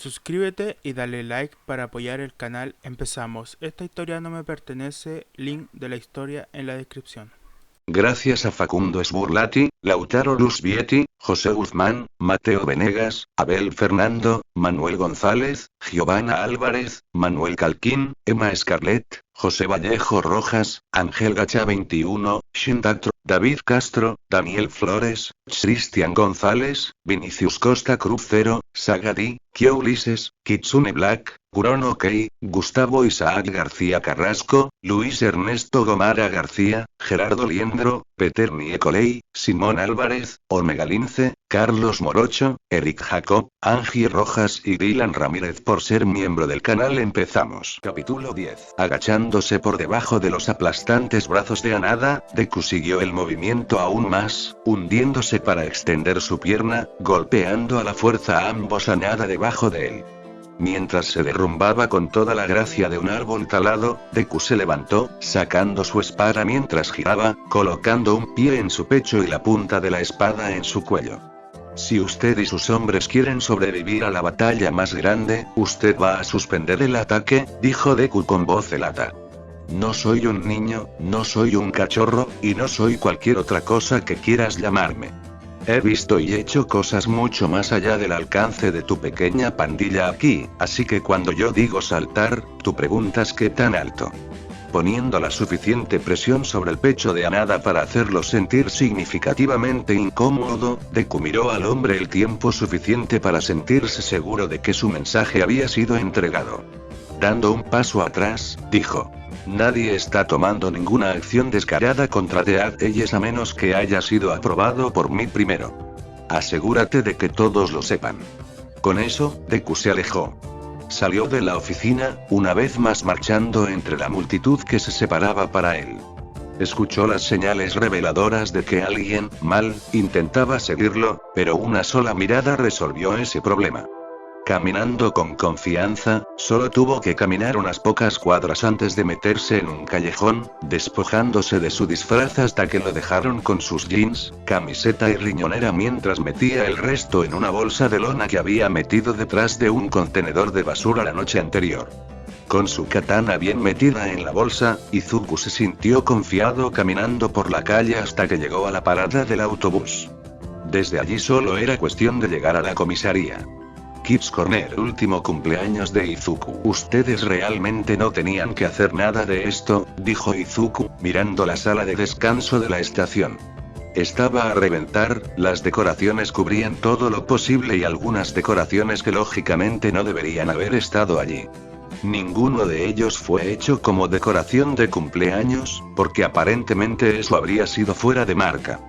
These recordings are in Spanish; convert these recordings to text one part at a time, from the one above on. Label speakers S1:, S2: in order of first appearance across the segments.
S1: Suscríbete y dale like para apoyar el canal. Empezamos. Esta historia no me pertenece. Link de la historia en la descripción.
S2: Gracias a Facundo Sburlati, Lautaro Lusbietti, José Guzmán, Mateo Venegas, Abel Fernando, Manuel González, Giovanna Álvarez, Manuel Calquín, Emma Scarlett, José Vallejo Rojas, Ángel Gacha 21, Shindatro, David Castro, Daniel Flores, Cristian González, Vinicius Costa Crucero, Sagadi, Kyo Ulises, Kitsune Black, Kurono Kei, Gustavo Isaac García Carrasco, Luis Ernesto Gomara García, Gerardo Liendro, Peter Niecolei, Simón Álvarez, Omega Lince, Carlos Morocho, Eric Jacob, Angie Rojas y Dylan Ramírez. Por ser miembro del canal empezamos. Capítulo 10. Agachándose por debajo de los aplastantes brazos de Anada, Deku siguió el movimiento aún más, hundiéndose para extender su pierna, golpeando a la fuerza a ambos Anada debajo de él. Mientras se derrumbaba con toda la gracia de un árbol talado, Deku se levantó, sacando su espada mientras giraba, colocando un pie en su pecho y la punta de la espada en su cuello. Si usted y sus hombres quieren sobrevivir a la batalla más grande, usted va a suspender el ataque, dijo Deku con voz helada. No soy un niño, no soy un cachorro, y no soy cualquier otra cosa que quieras llamarme. He visto y hecho cosas mucho más allá del alcance de tu pequeña pandilla aquí, así que cuando yo digo saltar, tú preguntas qué tan alto. Poniendo la suficiente presión sobre el pecho de Anada para hacerlo sentir significativamente incómodo, Deku miró al hombre el tiempo suficiente para sentirse seguro de que su mensaje había sido entregado. Dando un paso atrás, dijo: nadie está tomando ninguna acción descarada contra Dead Eyes a menos que haya sido aprobado por mí primero. Asegúrate de que todos lo sepan. Con eso, Deku se alejó. Salió de la oficina, una vez más marchando entre la multitud que se separaba para él. Escuchó las señales reveladoras de que alguien, mal, intentaba seguirlo, pero una sola mirada resolvió ese problema. Caminando con confianza, solo tuvo que caminar unas pocas cuadras antes de meterse en un callejón, despojándose de su disfraz hasta que lo dejaron con sus jeans, camiseta y riñonera mientras metía el resto en una bolsa de lona que había metido detrás de un contenedor de basura la noche anterior. Con su katana bien metida en la bolsa, Izuku se sintió confiado caminando por la calle hasta que llegó a la parada del autobús. Desde allí solo era cuestión de llegar a la comisaría. Kids Corner, último cumpleaños de Izuku. Ustedes realmente no tenían que hacer nada de esto, dijo Izuku, mirando la sala de descanso de la estación. Estaba a reventar, las decoraciones cubrían todo lo posible y algunas decoraciones que lógicamente no deberían haber estado allí. Ninguno de ellos fue hecho como decoración de cumpleaños, porque aparentemente eso habría sido fuera de marca.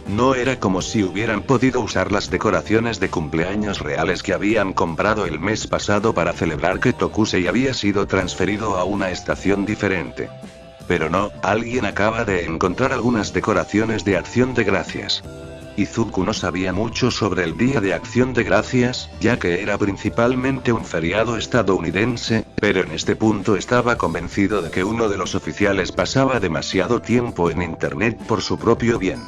S2: No era como si hubieran podido usar las decoraciones de cumpleaños reales que habían comprado el mes pasado para celebrar que Tokusei había sido transferido a una estación diferente. Pero no, alguien acaba de encontrar algunas decoraciones de Acción de Gracias. Izuku no sabía mucho sobre el Día de Acción de Gracias, ya que era principalmente un feriado estadounidense, pero en este punto estaba convencido de que uno de los oficiales pasaba demasiado tiempo en internet por su propio bien.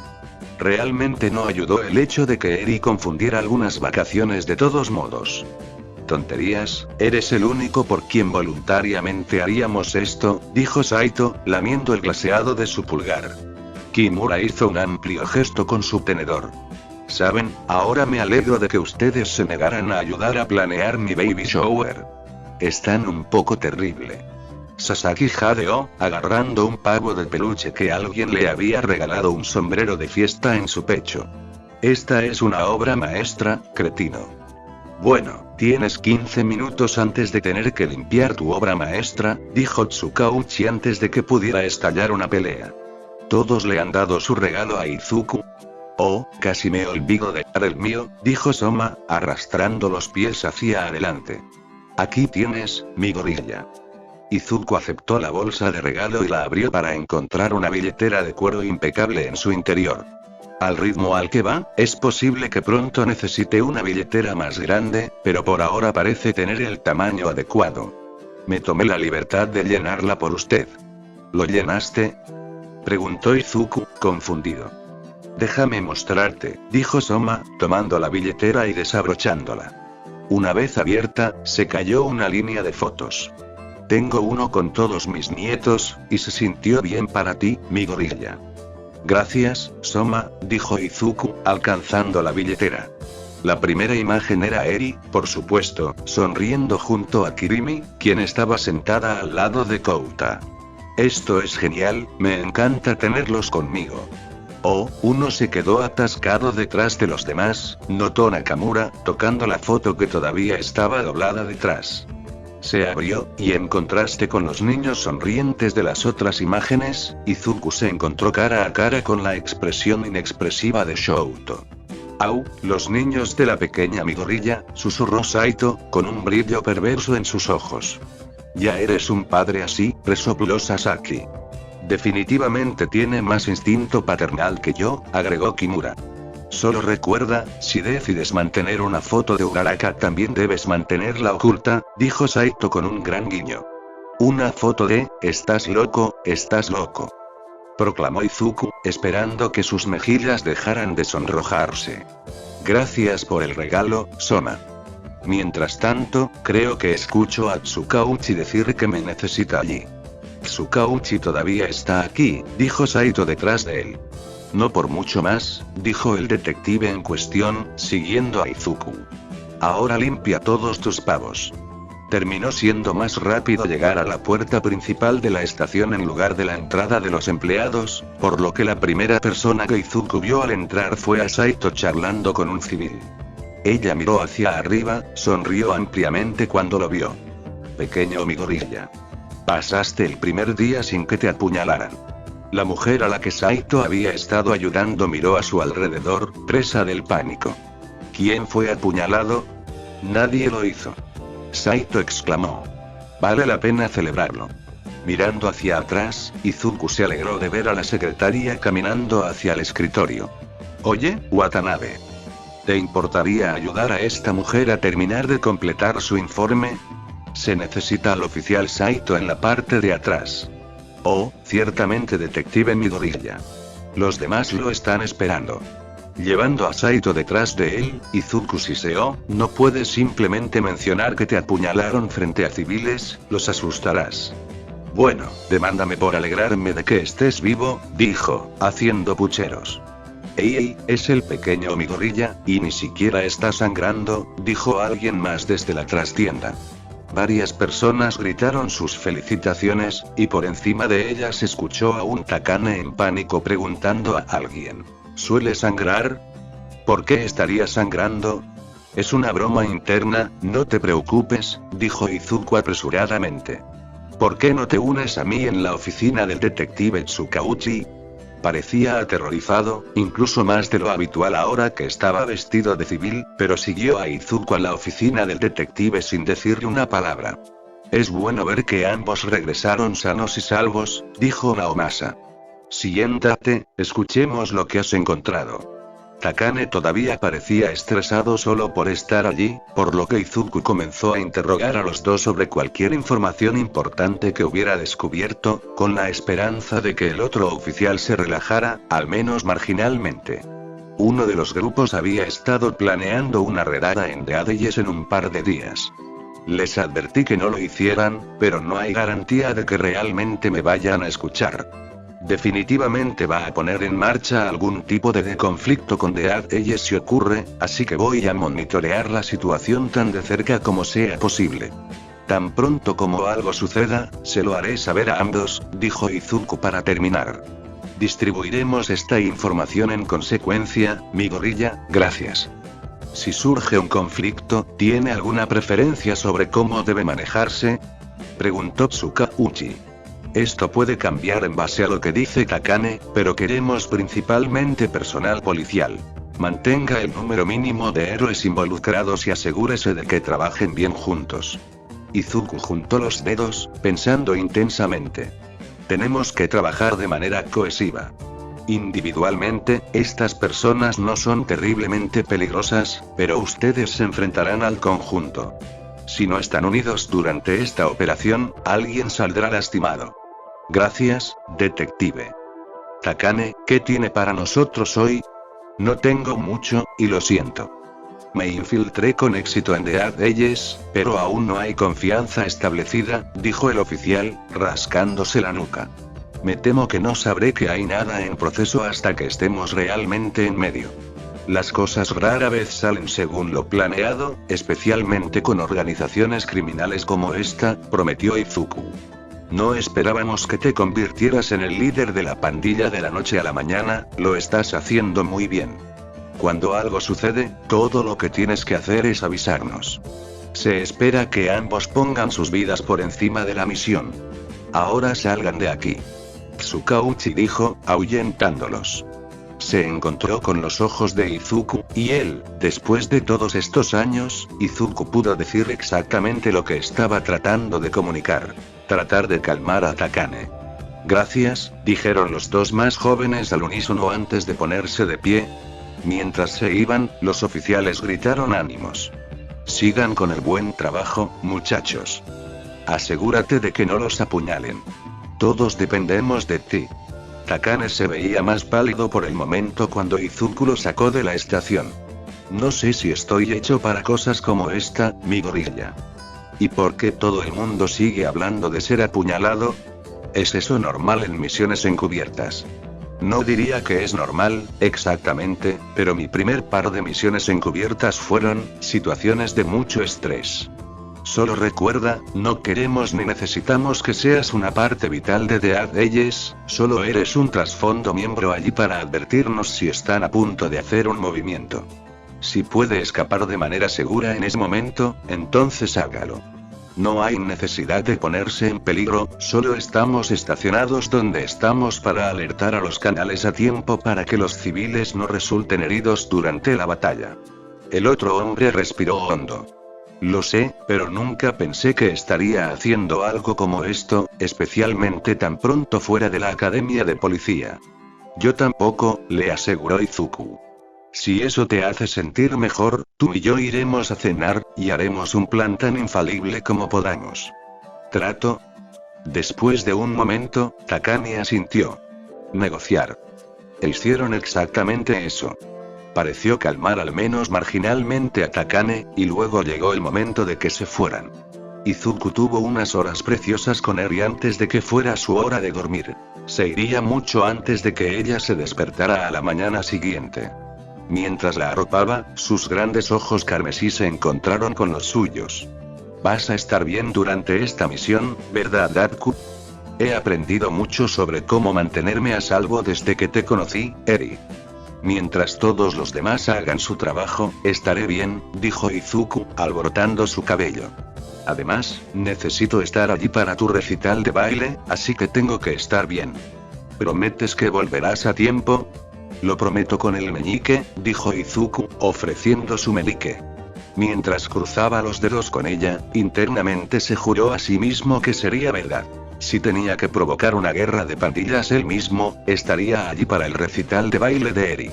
S2: Realmente no ayudó el hecho de que Eri confundiera algunas vacaciones de todos modos. Tonterías, eres el único por quien voluntariamente haríamos esto, dijo Saito, lamiendo el glaseado de su pulgar. Kimura hizo un amplio gesto con su tenedor. Saben, ahora me alegro de que ustedes se negaran a ayudar a planear mi baby shower. Están un poco terrible. Sasaki jadeó, agarrando un pavo de peluche que alguien le había regalado un sombrero de fiesta en su pecho. Esta es una obra maestra, cretino. Bueno, tienes 15 minutos antes de tener que limpiar tu obra maestra, dijo Tsukauchi antes de que pudiera estallar una pelea. Todos le han dado su regalo a Izuku. Oh, casi me olvido de dar el mío, dijo Soma, arrastrando los pies hacia adelante. Aquí tienes, mi gorilla. Izuku aceptó la bolsa de regalo y la abrió para encontrar una billetera de cuero impecable en su interior. Al ritmo al que va, es posible que pronto necesite una billetera más grande, pero por ahora parece tener el tamaño adecuado. Me tomé la libertad de llenarla por usted. ¿Lo llenaste?, preguntó Izuku, confundido. Déjame mostrarte, dijo Soma, tomando la billetera y desabrochándola. Una vez abierta, se cayó una línea de fotos. Tengo uno con todos mis nietos, y se sintió bien para ti, mi gorilla. Gracias, Soma, dijo Izuku, alcanzando la billetera. La primera imagen era Eri, por supuesto, sonriendo junto a Kirimi, quien estaba sentada al lado de Kouta. Esto es genial, me encanta tenerlos conmigo. Oh, uno se quedó atascado detrás de los demás, notó Nakamura, tocando la foto que todavía estaba doblada detrás. Se abrió, y en contraste con los niños sonrientes de las otras imágenes, Izuku se encontró cara a cara con la expresión inexpresiva de Shouto. «Au, los niños de la pequeña Midoriya», susurró Saito, con un brillo perverso en sus ojos. «Ya eres un padre así», resopló Sasaki. «Definitivamente tiene más instinto paternal que yo», agregó Kimura. «Solo recuerda, si decides mantener una foto de Uraraka también debes mantenerla oculta», dijo Saito con un gran guiño. «Una foto de, estás loco», proclamó Izuku, esperando que sus mejillas dejaran de sonrojarse. «Gracias por el regalo, Soma. Mientras tanto, creo que escucho a Tsukauchi decir que me necesita allí». «Tsukauchi todavía está aquí», dijo Saito detrás de él. «No por mucho más», dijo el detective en cuestión, siguiendo a Izuku. «Ahora limpia todos tus pavos». Terminó siendo más rápido llegar a la puerta principal de la estación en lugar de la entrada de los empleados, por lo que la primera persona que Izuku vio al entrar fue a Saito charlando con un civil. Ella miró hacia arriba, sonrió ampliamente cuando lo vio. «Pequeño Midoriya. Pasaste el primer día sin que te apuñalaran». La mujer a la que Saito había estado ayudando miró a su alrededor, presa del pánico. «¿Quién fue apuñalado?» «Nadie lo hizo». Saito exclamó. «Vale la pena celebrarlo». Mirando hacia atrás, Izuku se alegró de ver a la secretaria caminando hacia el escritorio. «Oye, Watanabe. ¿Te importaría ayudar a esta mujer a terminar de completar su informe? Se necesita al oficial Saito en la parte de atrás». «Oh, ciertamente, detective Midoriya. Los demás lo están esperando». Llevando a Saito detrás de él, Izuku siseó, «No puedes simplemente mencionar que te apuñalaron frente a civiles, los asustarás». «Bueno, demándame por alegrarme de que estés vivo», dijo, haciendo pucheros. «Ey, es el pequeño Midoriya, y ni siquiera está sangrando», dijo alguien más desde la trastienda. Varias personas gritaron sus felicitaciones, y por encima de ellas escuchó a un Takane en pánico preguntando a alguien: «¿Suele sangrar? ¿Por qué estaría sangrando?» «Es una broma interna, no te preocupes», dijo Izuku apresuradamente. «¿Por qué no te unes a mí en la oficina del detective Tsukauchi?» Parecía aterrorizado, incluso más de lo habitual ahora que estaba vestido de civil, pero siguió a Izuku a la oficina del detective sin decirle una palabra. «Es bueno ver que ambos regresaron sanos y salvos», dijo Naomasa. «Siéntate, escuchemos lo que has encontrado». Takane todavía parecía estresado solo por estar allí, por lo que Izuku comenzó a interrogar a los dos sobre cualquier información importante que hubiera descubierto, con la esperanza de que el otro oficial se relajara, al menos marginalmente. Uno de los grupos había estado planeando una redada en Deadeyes en un par de días. Les advertí que no lo hicieran, pero no hay garantía de que realmente me vayan a escuchar. Definitivamente va a poner en marcha algún tipo de conflicto con Deadeyes si ocurre, así que voy a monitorear la situación tan de cerca como sea posible. Tan pronto como algo suceda, se lo haré saber a ambos, dijo Izuku para terminar. Distribuiremos esta información en consecuencia, mi gorilla, gracias. Si surge un conflicto, ¿tiene alguna preferencia sobre cómo debe manejarse?, preguntó Tsukauchi. Esto puede cambiar en base a lo que dice Takane, pero queremos principalmente personal policial. Mantenga el número mínimo de héroes involucrados y asegúrese de que trabajen bien juntos. Izuku juntó los dedos, pensando intensamente. Tenemos que trabajar de manera cohesiva. Individualmente, estas personas no son terriblemente peligrosas, pero ustedes se enfrentarán al conjunto. Si no están unidos durante esta operación, alguien saldrá lastimado. Gracias, detective. Takane, ¿qué tiene para nosotros hoy? No tengo mucho, y lo siento. Me infiltré con éxito en The Ages, pero aún no hay confianza establecida, dijo el oficial, rascándose la nuca. Me temo que no sabré que hay nada en proceso hasta que estemos realmente en medio. Las cosas rara vez salen según lo planeado, especialmente con organizaciones criminales como esta, prometió Izuku. No esperábamos que te convirtieras en el líder de la pandilla de la noche a la mañana, lo estás haciendo muy bien. Cuando algo sucede, todo lo que tienes que hacer es avisarnos. Se espera que ambos pongan sus vidas por encima de la misión. Ahora salgan de aquí. Tsukauchi dijo, ahuyentándolos. Se encontró con los ojos de Izuku, y él, después de todos estos años, Izuku pudo decir exactamente lo que estaba tratando de comunicar. Tratar de calmar a Takane. Gracias, dijeron los dos más jóvenes al unísono antes de ponerse de pie. Mientras se iban, los oficiales gritaron ánimos. Sigan con el buen trabajo, muchachos. Asegúrate de que no los apuñalen. Todos dependemos de ti. Takane se veía más pálido por el momento cuando Izuku lo sacó de la estación. No sé si estoy hecho para cosas como esta, mi gorilla. ¿Y por qué todo el mundo sigue hablando de ser apuñalado? ¿Es eso normal en misiones encubiertas? No diría que es normal, exactamente, pero mi primer par de misiones encubiertas fueron situaciones de mucho estrés. Solo recuerda, no queremos ni necesitamos que seas una parte vital de The Ages, solo eres un trasfondo miembro allí para advertirnos si están a punto de hacer un movimiento. Si puede escapar de manera segura en ese momento, entonces hágalo. No hay necesidad de ponerse en peligro, solo estamos estacionados donde estamos para alertar a los canales a tiempo para que los civiles no resulten heridos durante la batalla. El otro hombre respiró hondo. Lo sé, pero nunca pensé que estaría haciendo algo como esto, especialmente tan pronto fuera de la academia de policía. Yo tampoco, le aseguró Izuku. Si eso te hace sentir mejor, tú y yo iremos a cenar, y haremos un plan tan infalible como podamos. ¿Trato? Después de un momento, Takane asintió. Negociar. Hicieron exactamente eso. Pareció calmar al menos marginalmente a Takane, y luego llegó el momento de que se fueran. Izuku tuvo unas horas preciosas con Eri antes de que fuera su hora de dormir. Se iría mucho antes de que ella se despertara a la mañana siguiente. Mientras la arropaba, sus grandes ojos carmesí se encontraron con los suyos. Vas a estar bien durante esta misión, ¿verdad, Datku? He aprendido mucho sobre cómo mantenerme a salvo desde que te conocí, Eri. Mientras todos los demás hagan su trabajo, estaré bien, dijo Izuku, alborotando su cabello. Además, necesito estar allí para tu recital de baile, así que tengo que estar bien. ¿Prometes que volverás a tiempo? Lo prometo con el meñique, dijo Izuku, ofreciendo su meñique. Mientras cruzaba los dedos con ella, internamente se juró a sí mismo que sería verdad. Si tenía que provocar una guerra de pandillas él mismo, estaría allí para el recital de baile de Eri.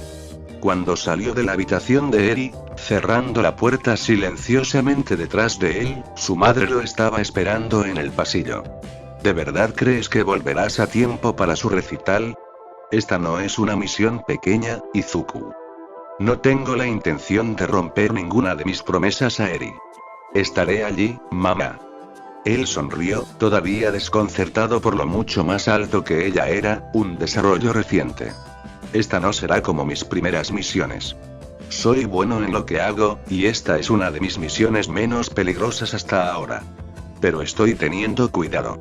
S2: Cuando salió de la habitación de Eri, cerrando la puerta silenciosamente detrás de él, su madre lo estaba esperando en el pasillo. ¿De verdad crees que volverás a tiempo para su recital? Esta no es una misión pequeña, Izuku. No tengo la intención de romper ninguna de mis promesas a Eri. Estaré allí, mamá. Él sonrió, todavía desconcertado por lo mucho más alto que ella era, un desarrollo reciente. Esta no será como mis primeras misiones. Soy bueno en lo que hago, y esta es una de mis misiones menos peligrosas hasta ahora. Pero estoy teniendo cuidado.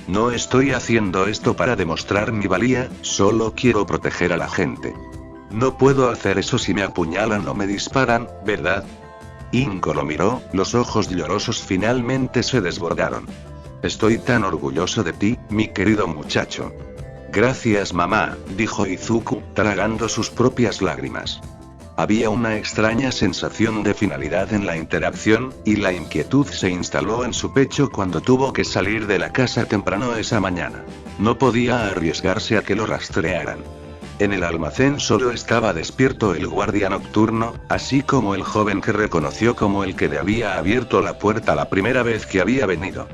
S2: No estoy haciendo esto para demostrar mi valía, solo quiero proteger a la gente. No puedo hacer eso si me apuñalan o me disparan, ¿verdad? Inko lo miró, los ojos llorosos finalmente se desbordaron. Estoy tan orgulloso de ti, mi querido muchacho. Gracias mamá, dijo Izuku, tragando sus propias lágrimas. Había una extraña sensación de finalidad en la interacción, y la inquietud se instaló en su pecho cuando tuvo que salir de la casa temprano esa mañana. No podía arriesgarse a que lo rastrearan. En el almacén solo estaba despierto el guardia nocturno, así como el joven que reconoció como el que le había abierto la puerta la primera vez que había venido.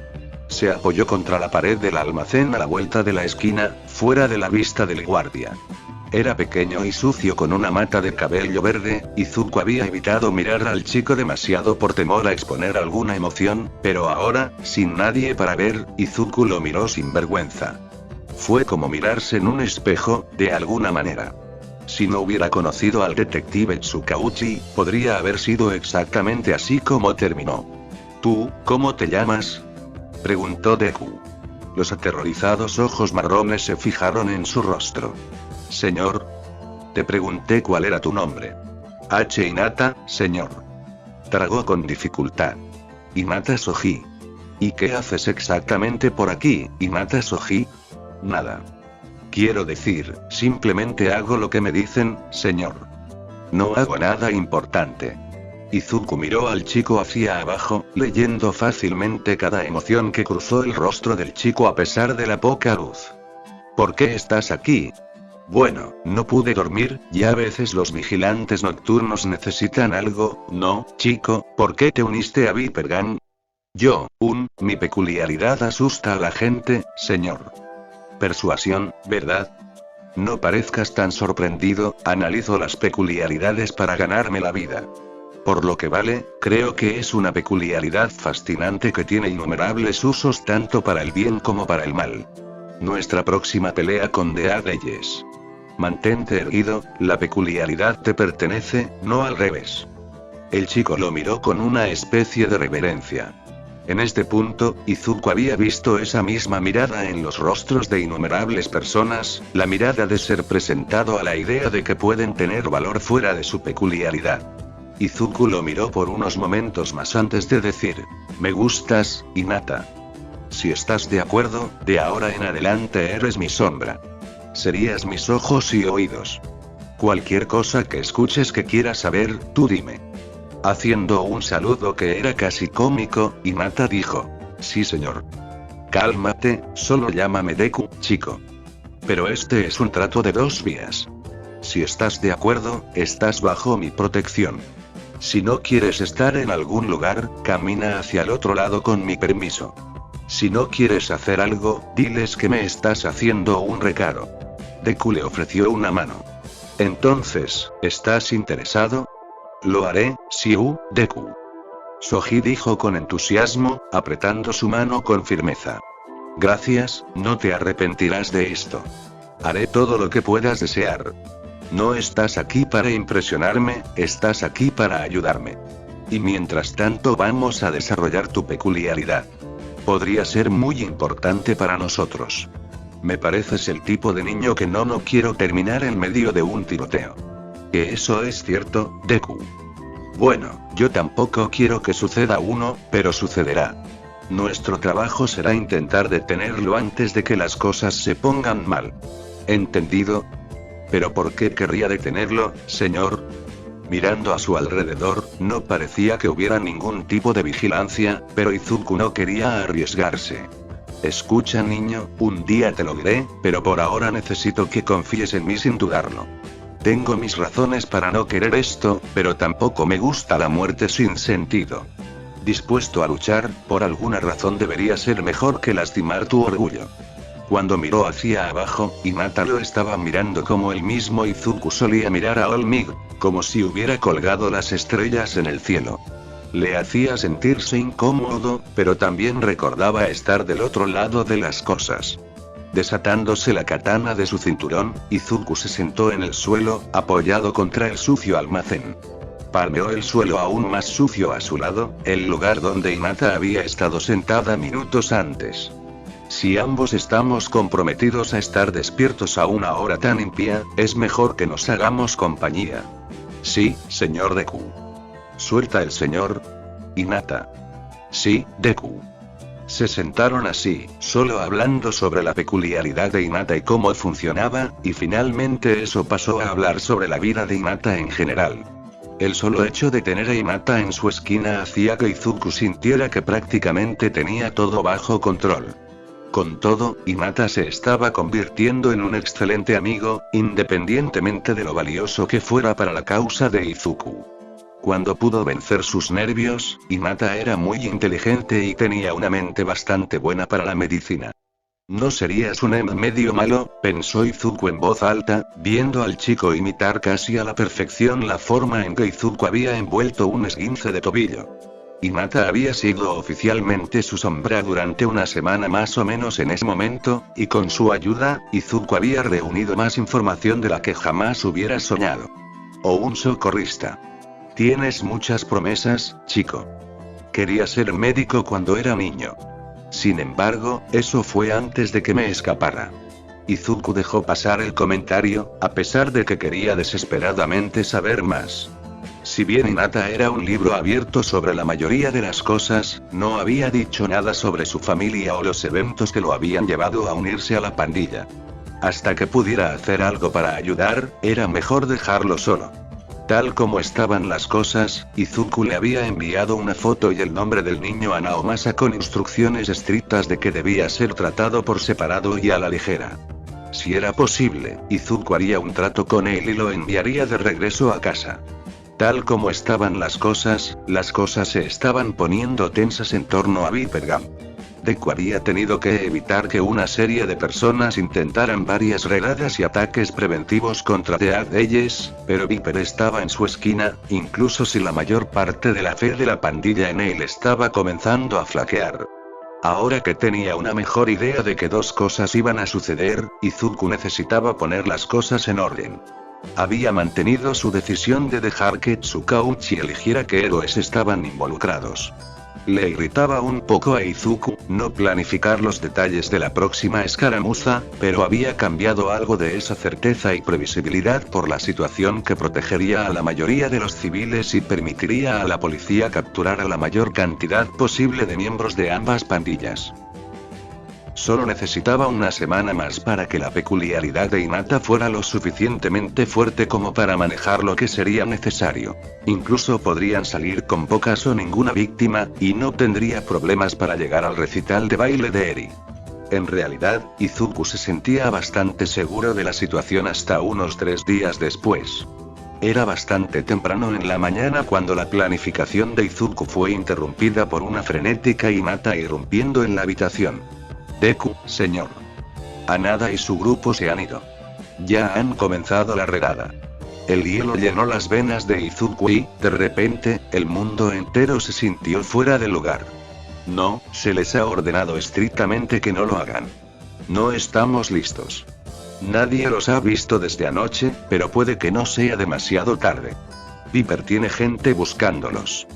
S2: Se apoyó contra la pared del almacén a la vuelta de la esquina, fuera de la vista del guardia. Era pequeño y sucio con una mata de cabello verde. Izuku había evitado mirar al chico demasiado por temor a exponer alguna emoción, pero ahora, sin nadie para ver, Izuku lo miró sin vergüenza. Fue como mirarse en un espejo, de alguna manera. Si no hubiera conocido al detective Tsukauchi, podría haber sido exactamente así como terminó. ¿Tú, cómo te llamas?, preguntó Deku. Los aterrorizados ojos marrones se fijaron en su rostro. Señor. Te pregunté cuál era tu nombre. Hinata, señor. Tragó con dificultad. Hinata Soji. ¿Y qué haces exactamente por aquí, Hinata Soji? Nada. Quiero decir, simplemente hago lo que me dicen, señor. No hago nada importante. Izuku miró al chico hacia abajo, leyendo fácilmente cada emoción que cruzó el rostro del chico a pesar de la poca luz. ¿Por qué estás aquí? Bueno, no pude dormir, y a veces los vigilantes nocturnos necesitan algo, ¿no, chico? ¿Por qué te uniste a Viper Gang? Mi peculiaridad asusta a la gente, señor. Persuasión, ¿verdad? No parezcas tan sorprendido, analizo las peculiaridades para ganarme la vida. Por lo que vale, creo que es una peculiaridad fascinante que tiene innumerables usos tanto para el bien como para el mal. Nuestra próxima pelea con The Leyes. Mantente erguido, la peculiaridad te pertenece, no al revés. El chico lo miró con una especie de reverencia. En este punto, Izuku había visto esa misma mirada en los rostros de innumerables personas, la mirada de ser presentado a la idea de que pueden tener valor fuera de su peculiaridad. Izuku lo miró por unos momentos más antes de decir, me gustas, Hinata. Si estás de acuerdo, de ahora en adelante eres mi sombra. Serías mis ojos y oídos. Cualquier cosa que escuches que quieras saber, tú dime. Haciendo un saludo que era casi cómico, Hinata dijo, sí señor. Cálmate, solo llámame Deku, chico. Pero este es un trato de dos vías. Si estás de acuerdo, estás bajo mi protección. Si no quieres estar en algún lugar, camina hacia el otro lado con mi permiso. Si no quieres hacer algo, diles que me estás haciendo un recado. Deku le ofreció una mano. Entonces, ¿estás interesado? Lo haré, Siu, Deku. Soji dijo con entusiasmo, apretando su mano con firmeza. Gracias, no te arrepentirás de esto. Haré todo lo que puedas desear. No estás aquí para impresionarme, estás aquí para ayudarme. Y mientras tanto vamos a desarrollar tu peculiaridad. Podría ser muy importante para nosotros. Me pareces el tipo de niño que no quiero terminar en medio de un tiroteo. ¿Que eso es cierto, Deku? Bueno, yo tampoco quiero que suceda uno, pero sucederá. Nuestro trabajo será intentar detenerlo antes de que las cosas se pongan mal. ¿Entendido? ¿Pero por qué querría detenerlo, señor? Mirando a su alrededor, no parecía que hubiera ningún tipo de vigilancia, pero Izuku no quería arriesgarse. Escucha niño, un día te lo diré, pero por ahora necesito que confíes en mí sin dudarlo. Tengo mis razones para no querer esto, pero tampoco me gusta la muerte sin sentido. Dispuesto a luchar, por alguna razón debería ser mejor que lastimar tu orgullo. Cuando miró hacia abajo, Hinata lo estaba mirando como el mismo Izuku solía mirar a Olmig, como si hubiera colgado las estrellas en el cielo. Le hacía sentirse incómodo, pero también recordaba estar del otro lado de las cosas. Desatándose la katana de su cinturón, Izuku se sentó en el suelo, apoyado contra el sucio almacén. Palmeó el suelo aún más sucio a su lado, el lugar donde Hinata había estado sentada minutos antes. Si ambos estamos comprometidos a estar despiertos a una hora tan impía, es mejor que nos hagamos compañía. Sí, señor Deku. Suelta el señor Hinata. Sí, Deku. Se sentaron así, solo hablando sobre la peculiaridad de Hinata y cómo funcionaba, y finalmente eso pasó a hablar sobre la vida de Hinata en general. El solo hecho de tener a Hinata en su esquina hacía que Izuku sintiera que prácticamente tenía todo bajo control. Con todo, Hinata se estaba convirtiendo en un excelente amigo, independientemente de lo valioso que fuera para la causa de Izuku. Cuando pudo vencer sus nervios, Hinata era muy inteligente y tenía una mente bastante buena para la medicina. No serías un medio malo, pensó Izuku en voz alta, viendo al chico imitar casi a la perfección la forma en que Izuku había envuelto un esguince de tobillo. Hinata había sido oficialmente su sombra durante una semana más o menos en ese momento, y con su ayuda, Izuku había reunido más información de la que jamás hubiera soñado. O un socorrista. Tienes muchas promesas, chico. Quería ser médico cuando era niño. Sin embargo, eso fue antes de que me escapara. Izuku dejó pasar el comentario, a pesar de que quería desesperadamente saber más. Si bien Hinata era un libro abierto sobre la mayoría de las cosas, no había dicho nada sobre su familia o los eventos que lo habían llevado a unirse a la pandilla. Hasta que pudiera hacer algo para ayudar, era mejor dejarlo solo. Tal como estaban las cosas, Izuku le había enviado una foto y el nombre del niño a Naomasa con instrucciones estrictas de que debía ser tratado por separado y a la ligera. Si era posible, Izuku haría un trato con él y lo enviaría de regreso a casa. Tal como estaban las cosas se estaban poniendo tensas en torno a Viper Gam. Deku había tenido que evitar que una serie de personas intentaran varias redadas y ataques preventivos contra The Adeyes, pero Viper estaba en su esquina, incluso si la mayor parte de la fe de la pandilla en él estaba comenzando a flaquear. Ahora que tenía una mejor idea de que dos cosas iban a suceder, Izuku necesitaba poner las cosas en orden. Había mantenido su decisión de dejar que Tsukauchi eligiera qué héroes estaban involucrados. Le irritaba un poco a Izuku no planificar los detalles de la próxima escaramuza, pero había cambiado algo de esa certeza y previsibilidad por la situación que protegería a la mayoría de los civiles y permitiría a la policía capturar a la mayor cantidad posible de miembros de ambas pandillas. Solo necesitaba una semana más para que la peculiaridad de Hinata fuera lo suficientemente fuerte como para manejar lo que sería necesario. Incluso podrían salir con pocas o ninguna víctima, y no tendría problemas para llegar al recital de baile de Eri. En realidad, Izuku se sentía bastante seguro de la situación hasta unos 3 días después. Era bastante temprano en la mañana cuando la planificación de Izuku fue interrumpida por una frenética Hinata irrumpiendo en la habitación. Deku, señor. Hanada y su grupo se han ido. Ya han comenzado la redada. El hielo llenó las venas de Izuku y, de repente, el mundo entero se sintió fuera de lugar. No, se les ha ordenado estrictamente que no lo hagan. No estamos listos. Nadie los ha visto desde anoche, pero puede que no sea demasiado tarde. Viper tiene gente buscándolos.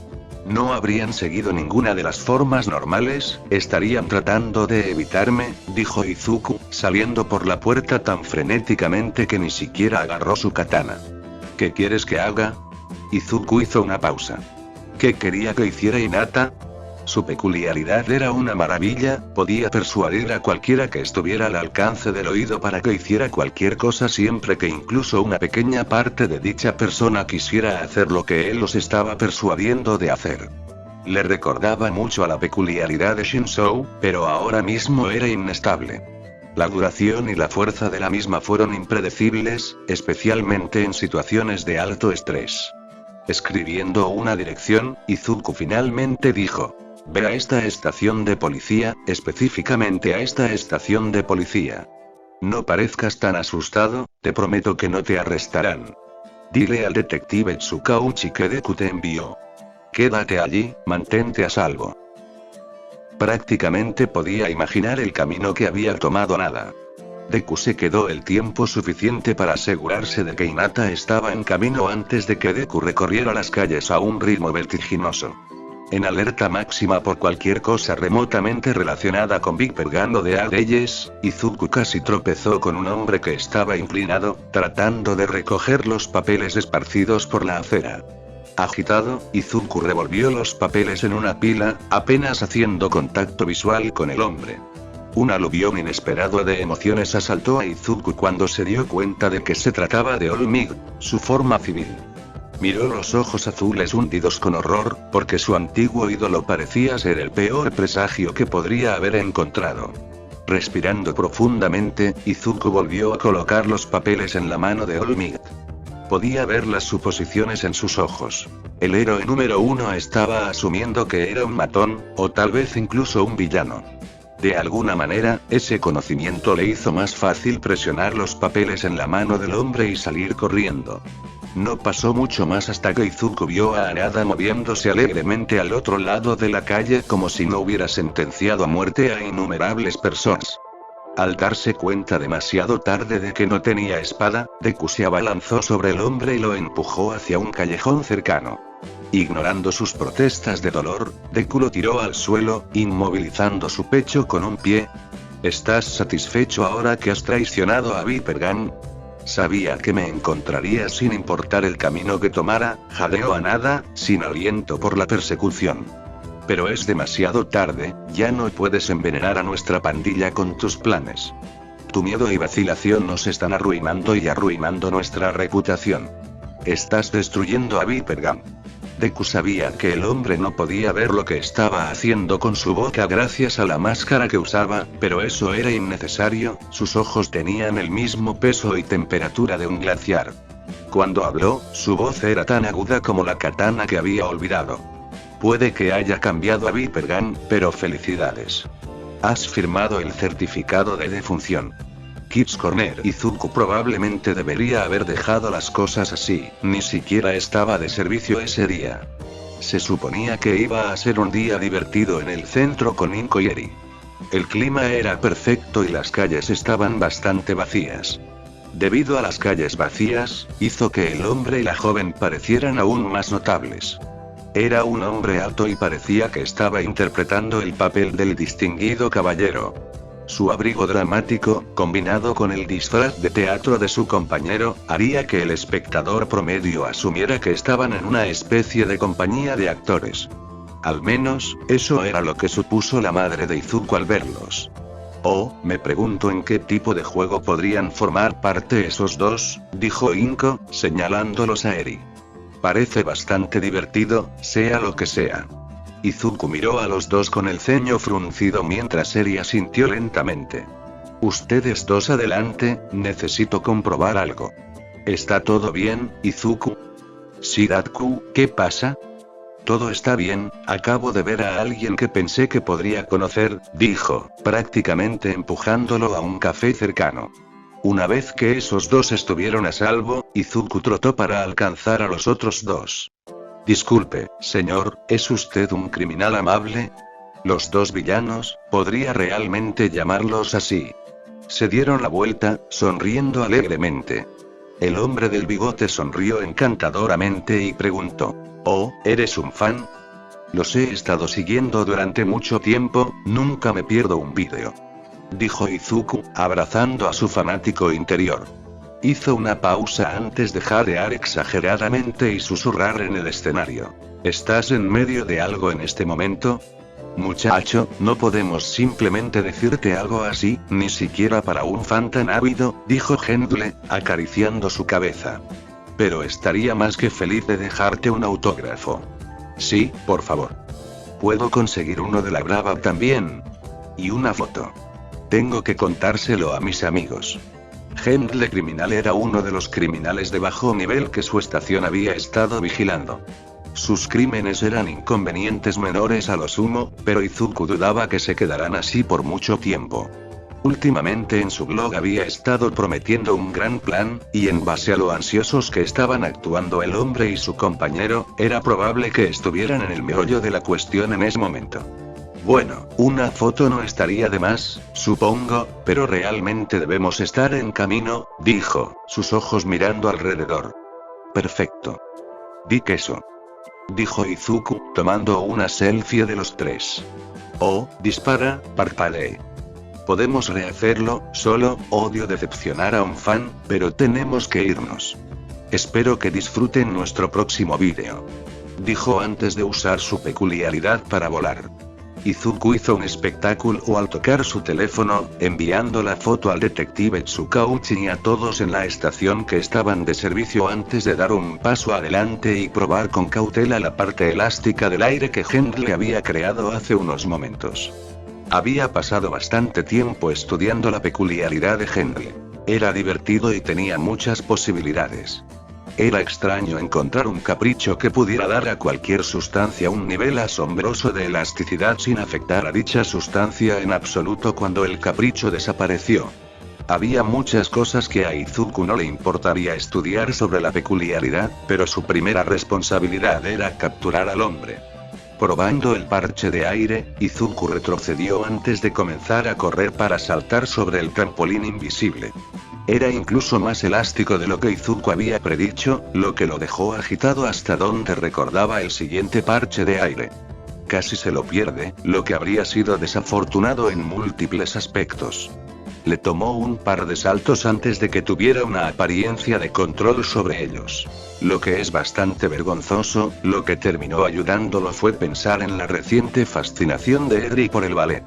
S2: No habrían seguido ninguna de las formas normales, estarían tratando de evitarme, dijo Izuku, saliendo por la puerta tan frenéticamente que ni siquiera agarró su katana. ¿Qué quieres que haga? Izuku hizo una pausa. ¿Qué quería que hiciera Hinata? Su peculiaridad era una maravilla, podía persuadir a cualquiera que estuviera al alcance del oído para que hiciera cualquier cosa siempre que incluso una pequeña parte de dicha persona quisiera hacer lo que él los estaba persuadiendo de hacer. Le recordaba mucho a la peculiaridad de Shinzou, pero ahora mismo era inestable. La duración y la fuerza de la misma fueron impredecibles, especialmente en situaciones de alto estrés. Escribiendo una dirección, Izuku finalmente dijo: ve a esta estación de policía, específicamente a esta estación de policía. No parezcas tan asustado, te prometo que no te arrestarán. Dile al detective Tsukauchi que Deku te envió. Quédate allí, mantente a salvo. Prácticamente podía imaginar el camino que había tomado Hanada. Deku se quedó el tiempo suficiente para asegurarse de que Hinata estaba en camino antes de que Deku recorriera las calles a un ritmo vertiginoso. En alerta máxima por cualquier cosa remotamente relacionada con Viper Gam o The Adeyes, Izuku casi tropezó con un hombre que estaba inclinado, tratando de recoger los papeles esparcidos por la acera. Agitado, Izuku revolvió los papeles en una pila, apenas haciendo contacto visual con el hombre. Un aluvión inesperado de emociones asaltó a Izuku cuando se dio cuenta de que se trataba de All-Might, su forma civil. Miró los ojos azules hundidos con horror, porque su antiguo ídolo parecía ser el peor presagio que podría haber encontrado. Respirando profundamente, Izuku volvió a colocar los papeles en la mano de All-Might. Podía ver las suposiciones en sus ojos. El héroe número 1 estaba asumiendo que era un matón, o tal vez incluso un villano. De alguna manera, ese conocimiento le hizo más fácil presionar los papeles en la mano del hombre y salir corriendo. No pasó mucho más hasta que Izuku vio a Harada moviéndose alegremente al otro lado de la calle como si no hubiera sentenciado a muerte a innumerables personas. Al darse cuenta demasiado tarde de que no tenía espada, Deku se abalanzó sobre el hombre y lo empujó hacia un callejón cercano. Ignorando sus protestas de dolor, Deku lo tiró al suelo, inmovilizando su pecho con un pie. ¿Estás satisfecho ahora que has traicionado a Viper Gun? Sabía que me encontraría sin importar el camino que tomara, jadeó Hanada, sin aliento por la persecución. Pero es demasiado tarde, ya no puedes envenenar a nuestra pandilla con tus planes. Tu miedo y vacilación nos están arruinando y arruinando nuestra reputación. Estás destruyendo a Viper Gun. Deku sabía que el hombre no podía ver lo que estaba haciendo con su boca gracias a la máscara que usaba, pero eso era innecesario, sus ojos tenían el mismo peso y temperatura de un glaciar. Cuando habló, su voz era tan aguda como la katana que había olvidado. Puede que haya cambiado a Viper Gun, pero felicidades. Has firmado el certificado de defunción. Kids Corner. Izuku probablemente debería haber dejado las cosas así, ni siquiera estaba de servicio ese día. Se suponía que iba a ser un día divertido en el centro con Inko y Eri. El clima era perfecto y las calles estaban bastante vacías. Debido a las calles vacías, hizo que el hombre y la joven parecieran aún más notables. Era un hombre alto y parecía que estaba interpretando el papel del distinguido caballero. Su abrigo dramático, combinado con el disfraz de teatro de su compañero, haría que el espectador promedio asumiera que estaban en una especie de compañía de actores. Al menos, eso era lo que supuso la madre de Izuku al verlos. Oh, me pregunto en qué tipo de juego podrían formar parte esos dos, dijo Inko, señalándolos a Eri. Parece bastante divertido, sea lo que sea. Izuku miró a los dos con el ceño fruncido mientras Eri asintió lentamente. Ustedes dos adelante, necesito comprobar algo. ¿Está todo bien, Izuku? Sí, Deku, ¿qué pasa? Todo está bien, acabo de ver a alguien que pensé que podría conocer, dijo, prácticamente empujándolo a un café cercano. Una vez que esos dos estuvieron a salvo, Izuku trotó para alcanzar a los otros dos. Disculpe, señor, ¿es usted un criminal amable? Los dos villanos, podría realmente llamarlos así. Se dieron la vuelta, sonriendo alegremente. El hombre del bigote sonrió encantadoramente y preguntó: «Oh, ¿eres un fan?» «Los he estado siguiendo durante mucho tiempo, nunca me pierdo un vídeo», dijo Izuku, abrazando a su fanático interior. Hizo una pausa antes de jadear exageradamente y susurrar en el escenario: «¿Estás en medio de algo en este momento?» «Muchacho, no podemos simplemente decirte algo así, ni siquiera para un fan tan ávido», dijo Hendle, acariciando su cabeza. «Pero estaría más que feliz de dejarte un autógrafo». «Sí, por favor. ¿Puedo conseguir uno de la Brava también? Y una foto. Tengo que contárselo a mis amigos». Hendle Criminal era uno de los criminales de bajo nivel que su estación había estado vigilando. Sus crímenes eran inconvenientes menores a lo sumo, pero Izuku dudaba que se quedaran así por mucho tiempo. Últimamente en su blog había estado prometiendo un gran plan, y en base a lo ansiosos que estaban actuando el hombre y su compañero, era probable que estuvieran en el meollo de la cuestión en ese momento. «Bueno, una foto no estaría de más, supongo, pero realmente debemos estar en camino», dijo, sus ojos mirando alrededor. «Perfecto. Di queso», dijo Izuku, tomando una selfie de los tres. «Oh, dispara», parpadeé. «Podemos rehacerlo, solo, odio decepcionar a un fan, pero tenemos que irnos. Espero que disfruten nuestro próximo vídeo», dijo antes de usar su peculiaridad para volar. Izuku hizo un espectáculo al tocar su teléfono, enviando la foto al detective Tsukauchi y a todos en la estación que estaban de servicio antes de dar un paso adelante y probar con cautela la parte elástica del aire que Hendle había creado hace unos momentos. Había pasado bastante tiempo estudiando la peculiaridad de Hendle. Era divertido y tenía muchas posibilidades. Era extraño encontrar un capricho que pudiera dar a cualquier sustancia un nivel asombroso de elasticidad sin afectar a dicha sustancia en absoluto cuando el capricho desapareció. Había muchas cosas que a Izuku no le importaría estudiar sobre la peculiaridad, pero su primera responsabilidad era capturar al hombre. Probando el parche de aire, Izuku retrocedió antes de comenzar a correr para saltar sobre el trampolín invisible. Era incluso más elástico de lo que Izuku había predicho, lo que lo dejó agitado hasta donde recordaba el siguiente parche de aire. Casi se lo pierde, lo que habría sido desafortunado en múltiples aspectos. Le tomó un par de saltos antes de que tuviera una apariencia de control sobre ellos. Lo que es bastante vergonzoso, lo que terminó ayudándolo fue pensar en la reciente fascinación de Eri por el ballet.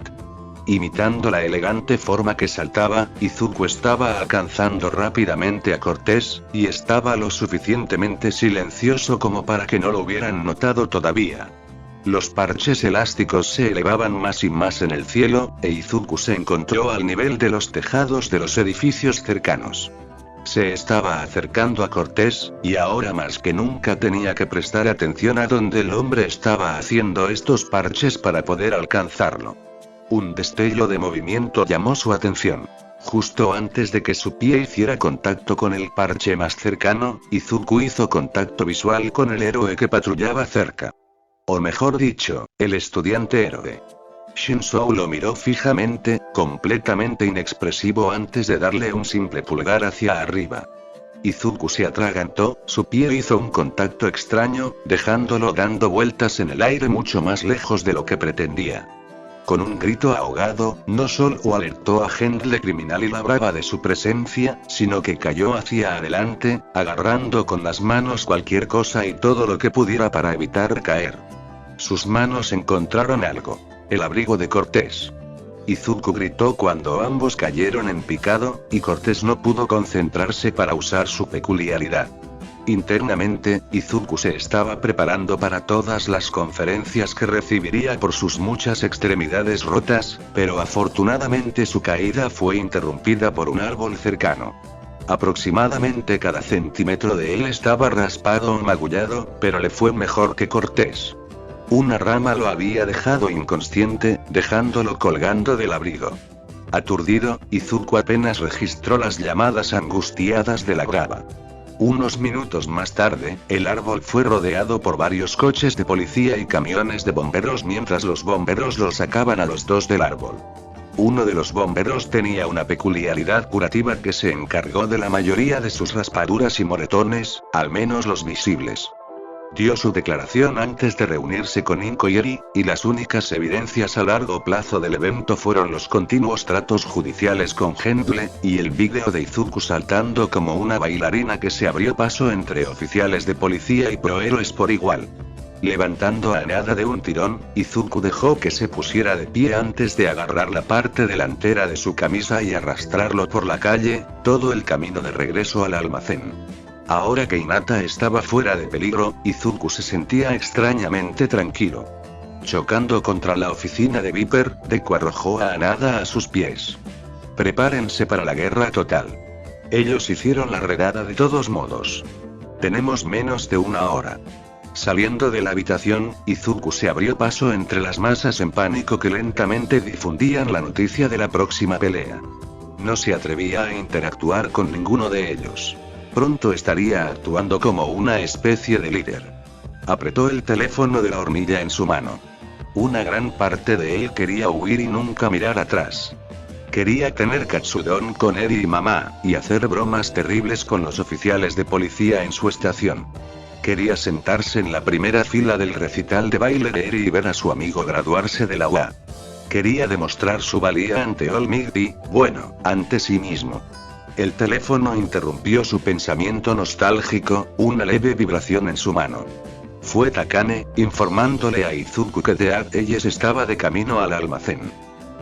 S2: Imitando la elegante forma que saltaba, Izuku estaba alcanzando rápidamente a Cortés, y estaba lo suficientemente silencioso como para que no lo hubieran notado todavía. Los parches elásticos se elevaban más y más en el cielo, e Izuku se encontró al nivel de los tejados de los edificios cercanos. Se estaba acercando a Cortés, y ahora más que nunca tenía que prestar atención a dónde el hombre estaba haciendo estos parches para poder alcanzarlo. Un destello de movimiento llamó su atención. Justo antes de que su pie hiciera contacto con el parche más cercano, Izuku hizo contacto visual con el héroe que patrullaba cerca. O mejor dicho, el estudiante héroe. Shinzou lo miró fijamente, completamente inexpresivo antes de darle un simple pulgar hacia arriba. Izuku se atragantó, su pie hizo un contacto extraño, dejándolo dando vueltas en el aire mucho más lejos de lo que pretendía. Con un grito ahogado, no solo alertó a Gendle criminal y la brava de su presencia, sino que cayó hacia adelante, agarrando con las manos cualquier cosa y todo lo que pudiera para evitar caer. Sus manos encontraron algo. El abrigo de Cortés. Izuku gritó cuando ambos cayeron en picado, y Cortés no pudo concentrarse para usar su peculiaridad. Internamente, Izuku se estaba preparando para todas las conferencias que recibiría por sus muchas extremidades rotas, pero afortunadamente su caída fue interrumpida por un árbol cercano. Aproximadamente cada centímetro de él estaba raspado o magullado, pero le fue mejor que Cortés. Una rama lo había dejado inconsciente, dejándolo colgando del abrigo. Aturdido, Izuku apenas registró las llamadas angustiadas de la grava. Unos minutos más tarde, el árbol fue rodeado por varios coches de policía y camiones de bomberos mientras los bomberos lo sacaban a los dos del árbol. Uno de los bomberos tenía una peculiaridad curativa que se encargó de la mayoría de sus raspaduras y moretones, al menos los visibles. Dio su declaración antes de reunirse con Inko y Eri, y las únicas evidencias a largo plazo del evento fueron los continuos tratos judiciales con Gendle, y el vídeo de Izuku saltando como una bailarina que se abrió paso entre oficiales de policía y prohéroes por igual. Levantando a nada de un tirón, Izuku dejó que se pusiera de pie antes de agarrar la parte delantera de su camisa y arrastrarlo por la calle, todo el camino de regreso al almacén. Ahora que Hinata estaba fuera de peligro, Izuku se sentía extrañamente tranquilo. Chocando contra la oficina de Viper, Deku arrojó a Hanada a sus pies. Prepárense para la guerra total. Ellos hicieron la redada de todos modos. Tenemos menos de una hora. Saliendo de la habitación, Izuku se abrió paso entre las masas en pánico que lentamente difundían la noticia de la próxima pelea. No se atrevía a interactuar con ninguno de ellos. Pronto estaría actuando como una especie de líder. Apretó el teléfono de la hornilla en su mano. Una gran parte de él quería huir y nunca mirar atrás. Quería tener katsudon con Eri y mamá, y hacer bromas terribles con los oficiales de policía en su estación. Quería sentarse en la primera fila del recital de baile de Eri y ver a su amigo graduarse de la UA. Quería demostrar su valía ante All Might y, bueno, ante sí mismo. El teléfono interrumpió su pensamiento nostálgico, una leve vibración en su mano. Fue Takane, informándole a Izuku que Dead Eyes estaba de camino al almacén.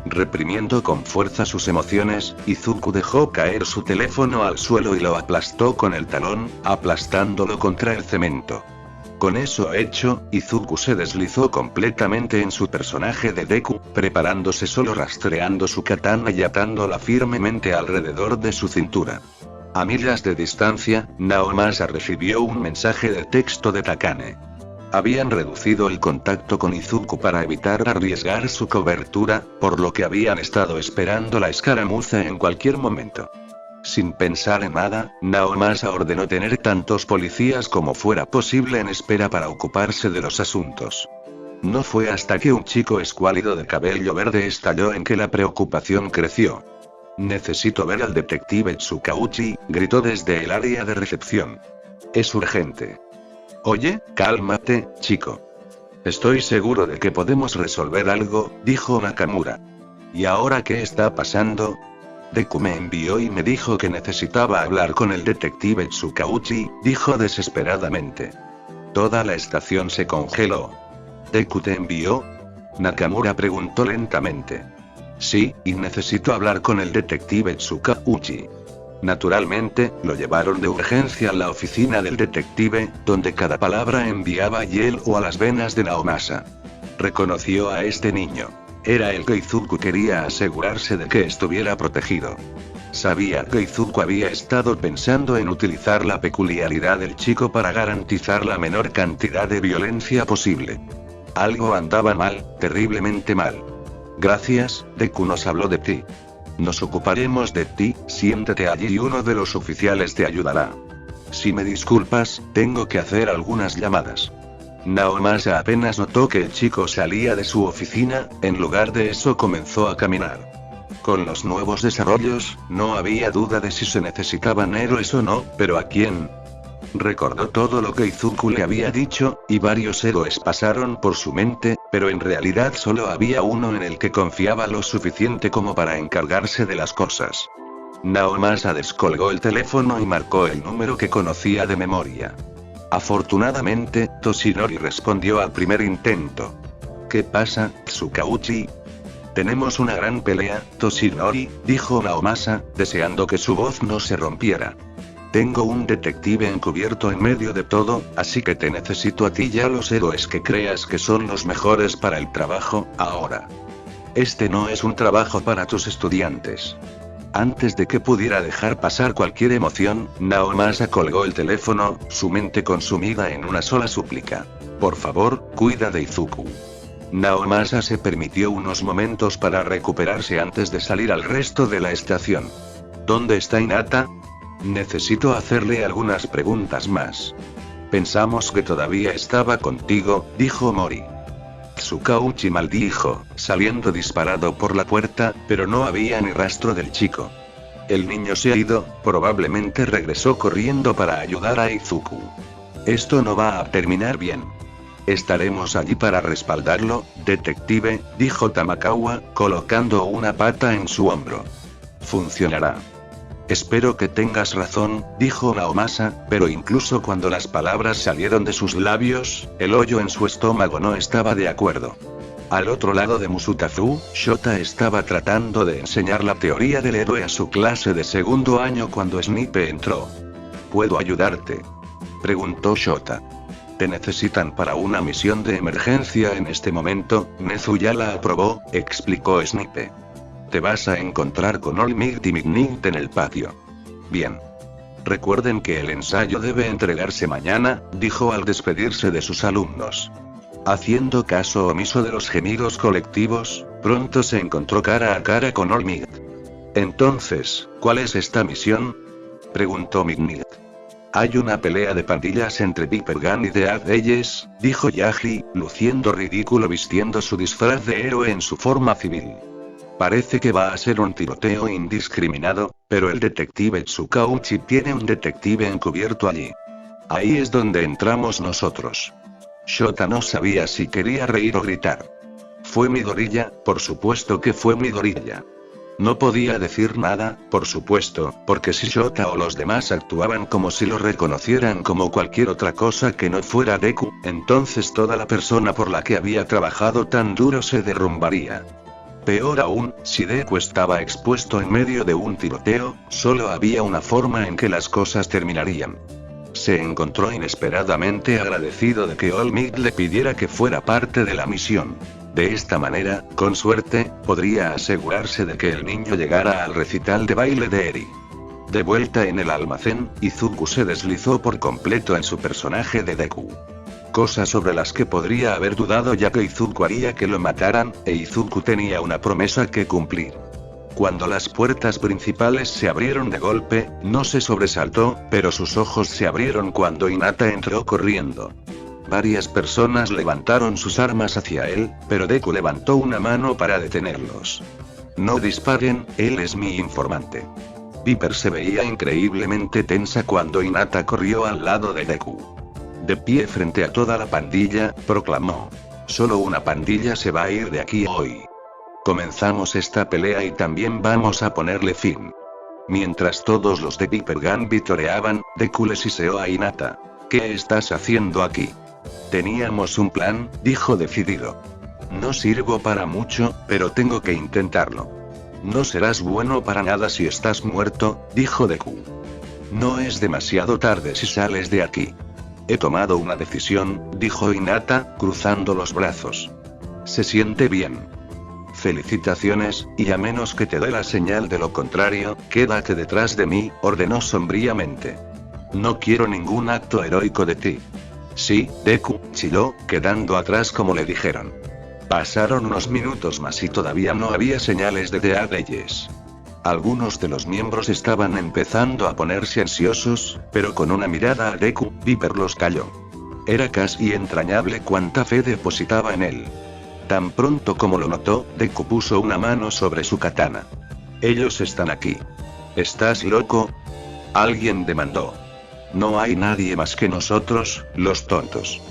S2: Reprimiendo con fuerza sus emociones, Izuku dejó caer su teléfono al suelo y lo aplastó con el talón, aplastándolo contra el cemento. Con eso hecho, Izuku se deslizó completamente en su personaje de Deku, preparándose solo rastreando su katana y atándola firmemente alrededor de su cintura. A millas de distancia, Naomasa recibió un mensaje de texto de Takane. Habían reducido el contacto con Izuku para evitar arriesgar su cobertura, por lo que habían estado esperando la escaramuza en cualquier momento. Sin pensar en nada, Naomasa ordenó tener tantos policías como fuera posible en espera para ocuparse de los asuntos. No fue hasta que un chico escuálido de cabello verde estalló en que la preocupación creció. «Necesito ver al detective Tsukauchi», gritó desde el área de recepción. «Es urgente». «Oye, cálmate, chico. Estoy seguro de que podemos resolver algo», dijo Nakamura. «¿Y ahora qué está pasando?» «Deku me envió y me dijo que necesitaba hablar con el detective Tsukauchi», dijo desesperadamente. Toda la estación se congeló. «¿Deku te envió?» Nakamura preguntó lentamente. «Sí, y necesito hablar con el detective Tsukauchi». Naturalmente, lo llevaron de urgencia a la oficina del detective, donde cada palabra enviaba hielo a las venas de Naomasa. Reconoció a este niño. Era el que Izuku quería asegurarse de que estuviera protegido. Sabía que Izuku había estado pensando en utilizar la peculiaridad del chico para garantizar la menor cantidad de violencia posible. Algo andaba mal, terriblemente mal. «Gracias, Deku nos habló de ti. Nos ocuparemos de ti, siéntate allí y uno de los oficiales te ayudará. Si me disculpas, tengo que hacer algunas llamadas». Naomasa apenas notó que el chico salía de su oficina, en lugar de eso comenzó a caminar. Con los nuevos desarrollos, no había duda de si se necesitaban héroes o no, pero ¿a quién? Recordó todo lo que Izuku le había dicho, y varios héroes pasaron por su mente, pero en realidad solo había uno en el que confiaba lo suficiente como para encargarse de las cosas. Naomasa descolgó el teléfono y marcó el número que conocía de memoria. Afortunadamente, Toshinori respondió al primer intento. «¿Qué pasa, Tsukauchi?» «Tenemos una gran pelea, Toshinori», dijo Naomasa, deseando que su voz no se rompiera. «Tengo un detective encubierto en medio de todo, así que te necesito a ti y a los héroes que creas que son los mejores para el trabajo, ahora. Este no es un trabajo para tus estudiantes». Antes de que pudiera dejar pasar cualquier emoción, Naomasa colgó el teléfono, su mente consumida en una sola súplica. «Por favor, cuida de Izuku». Naomasa se permitió unos momentos para recuperarse antes de salir al resto de la estación. «¿Dónde está Hinata?» «Necesito hacerle algunas preguntas más». «Pensamos que todavía estaba contigo», dijo Mori. Tsukauchi maldijo, saliendo disparado por la puerta, pero no había ni rastro del chico. «El niño se ha ido, probablemente regresó corriendo para ayudar a Izuku. Esto no va a terminar bien. Estaremos allí para respaldarlo, detective», dijo Tamakawa, colocando una pata en su hombro. «Funcionará». «Espero que tengas razón», dijo Naomasa, pero incluso cuando las palabras salieron de sus labios, el hoyo en su estómago no estaba de acuerdo. Al otro lado de Musutafu, Shota estaba tratando de enseñar la teoría del héroe a su clase de segundo año cuando Snipe entró. «¿Puedo ayudarte?», preguntó Shota. «Te necesitan para una misión de emergencia en este momento», Nezu ya la aprobó, explicó Snipe. «Te vas a encontrar con All Might y Midnight en el patio». «Bien. Recuerden que el ensayo debe entregarse mañana», dijo al despedirse de sus alumnos. Haciendo caso omiso de los gemidos colectivos, pronto se encontró cara a cara con All Might. «Entonces, ¿cuál es esta misión?», preguntó Midnight. «Hay una pelea de pandillas entre Viper Gun y The Adeyes», dijo Yaji, luciendo ridículo vistiendo su disfraz de héroe en su forma civil. «Parece que va a ser un tiroteo indiscriminado, pero el detective Tsukauchi tiene un detective encubierto allí. Ahí es donde entramos nosotros». Shota no sabía si quería reír o gritar. «Fue Midoriya, por supuesto que fue Midoriya». No podía decir nada, por supuesto, porque si Shota o los demás actuaban como si lo reconocieran como cualquier otra cosa que no fuera Deku, entonces toda la persona por la que había trabajado tan duro se derrumbaría. Peor aún, si Deku estaba expuesto en medio de un tiroteo, solo había una forma en que las cosas terminarían. Se encontró inesperadamente agradecido de que All Might le pidiera que fuera parte de la misión. De esta manera, con suerte, podría asegurarse de que el niño llegara al recital de baile de Eri. De vuelta en el almacén, Izuku se deslizó por completo en su personaje de Deku. Cosas sobre las que podría haber dudado ya que Izuku haría que lo mataran, e Izuku tenía una promesa que cumplir. Cuando las puertas principales se abrieron de golpe, no se sobresaltó, pero sus ojos se abrieron cuando Hinata entró corriendo. Varias personas levantaron sus armas hacia él, pero Deku levantó una mano para detenerlos. No disparen, él es mi informante. Viper se veía increíblemente tensa cuando Hinata corrió al lado de Deku. De pie frente a toda la pandilla, proclamó. Solo una pandilla se va a ir de aquí hoy. Comenzamos esta pelea y también vamos a ponerle fin. Mientras todos los de Viper Gang vitoreaban, Deku le siseó a Hinata. ¿Qué estás haciendo aquí? Teníamos un plan, dijo decidido. No sirvo para mucho, pero tengo que intentarlo. No serás bueno para nada si estás muerto, dijo Deku. No es demasiado tarde si sales de aquí. He tomado una decisión, dijo Hinata, cruzando los brazos. Se siente bien. Felicitaciones, y a menos que te dé la señal de lo contrario, quédate detrás de mí, ordenó sombríamente. No quiero ningún acto heroico de ti. Sí, Deku, chilló, quedando atrás como le dijeron. Pasaron unos minutos más y todavía no había señales de The Adleyes. Algunos de los miembros estaban empezando a ponerse ansiosos, pero con una mirada a Deku, Viper los calló. Era casi entrañable cuánta fe depositaba en él. Tan pronto como lo notó, Deku puso una mano sobre su katana. Ellos están aquí. ¿Estás loco? Alguien demandó. No hay nadie más que nosotros, los tontos.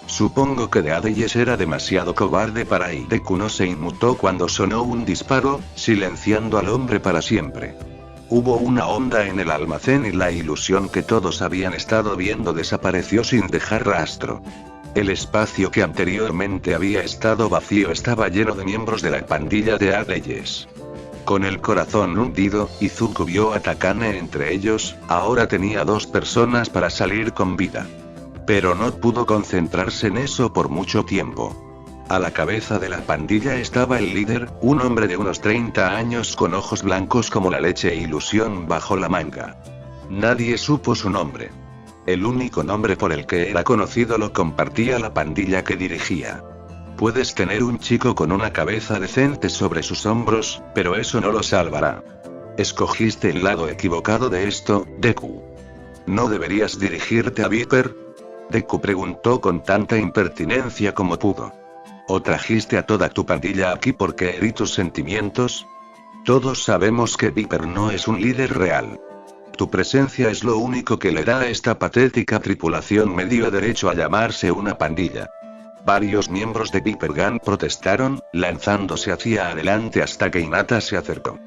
S2: Supongo que The Adleyes era demasiado cobarde para ir. Deku no se inmutó cuando sonó un disparo, silenciando al hombre para siempre. Hubo una onda en el almacén y la ilusión que todos habían estado viendo desapareció sin dejar rastro. El espacio que anteriormente había estado vacío estaba lleno de miembros de la pandilla de Adleyes. Con el corazón hundido, Izuku vio a Takane entre ellos, ahora tenía 2 personas para salir con vida. Pero no pudo concentrarse en eso por mucho tiempo. A la cabeza de la pandilla estaba el líder, un hombre de unos 30 años con ojos blancos como la leche e ilusión bajo la manga. Nadie supo su nombre. El único nombre por el que era conocido lo compartía la pandilla que dirigía. Puedes tener un chico con una cabeza decente sobre sus hombros, pero eso no lo salvará. Escogiste el lado equivocado de esto, Deku. ¿No deberías dirigirte a Viper? Deku preguntó con tanta impertinencia como pudo. ¿O trajiste a toda tu pandilla aquí porque herí tus sentimientos? Todos sabemos que Viper no es un líder real. Tu presencia es lo único que le da a esta patética tripulación medio derecho a llamarse una pandilla. Varios miembros de Viper Gang protestaron, lanzándose hacia adelante hasta que Hinata se acercó.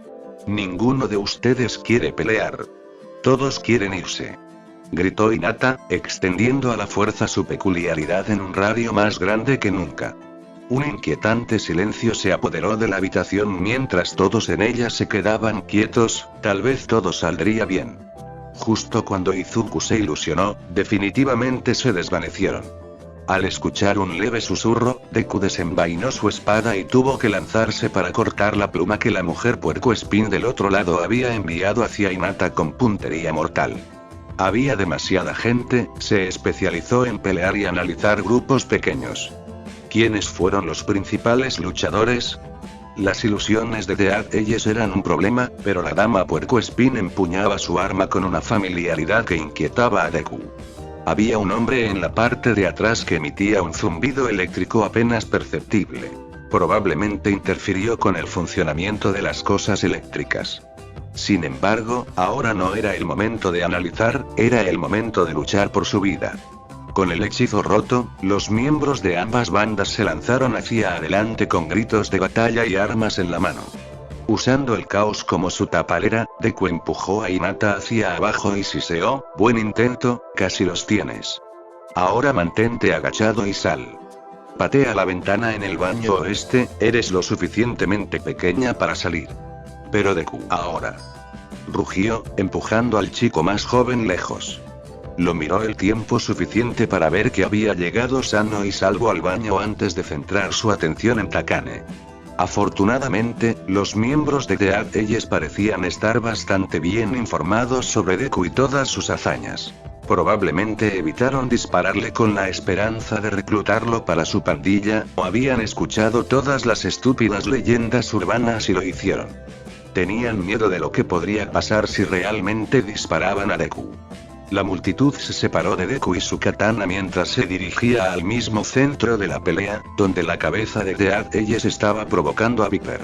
S2: Ninguno de ustedes quiere pelear. Todos quieren irse. Gritó Hinata, extendiendo a la fuerza su peculiaridad en un radio más grande que nunca. Un inquietante silencio se apoderó de la habitación mientras todos en ella se quedaban quietos, tal vez todo saldría bien. Justo cuando Izuku se ilusionó, definitivamente se desvanecieron. Al escuchar un leve susurro, Deku desenvainó su espada y tuvo que lanzarse para cortar la pluma que la mujer puercoespín del otro lado había enviado hacia Hinata con puntería mortal. Había demasiada gente, se especializó en pelear y analizar grupos pequeños. ¿Quiénes fueron los principales luchadores? Las ilusiones de The Adleyes eran un problema, pero la dama puercoespín empuñaba su arma con una familiaridad que inquietaba a Deku. Había un hombre en la parte de atrás que emitía un zumbido eléctrico apenas perceptible. Probablemente interfirió con el funcionamiento de las cosas eléctricas. Sin embargo, ahora no era el momento de analizar, era el momento de luchar por su vida. Con el hechizo roto, los miembros de ambas bandas se lanzaron hacia adelante con gritos de batalla y armas en la mano. Usando el caos como su tapalera, Deku empujó a Hinata hacia abajo y siseó, buen intento, casi los tienes. Ahora mantente agachado y sal. Patea la ventana en el baño oeste, eres lo suficientemente pequeña para salir. Pero Deku ahora. Rugió, empujando al chico más joven lejos. Lo miró el tiempo suficiente para ver que había llegado sano y salvo al baño antes de centrar su atención en Takane. Afortunadamente, los miembros de The Ages parecían estar bastante bien informados sobre Deku y todas sus hazañas. Probablemente evitaron dispararle con la esperanza de reclutarlo para su pandilla, o habían escuchado todas las estúpidas leyendas urbanas y lo hicieron. Tenían miedo de lo que podría pasar si realmente disparaban a Deku. La multitud se separó de Deku y su katana mientras se dirigía al mismo centro de la pelea, donde la cabeza de The Ages estaba provocando a Viper.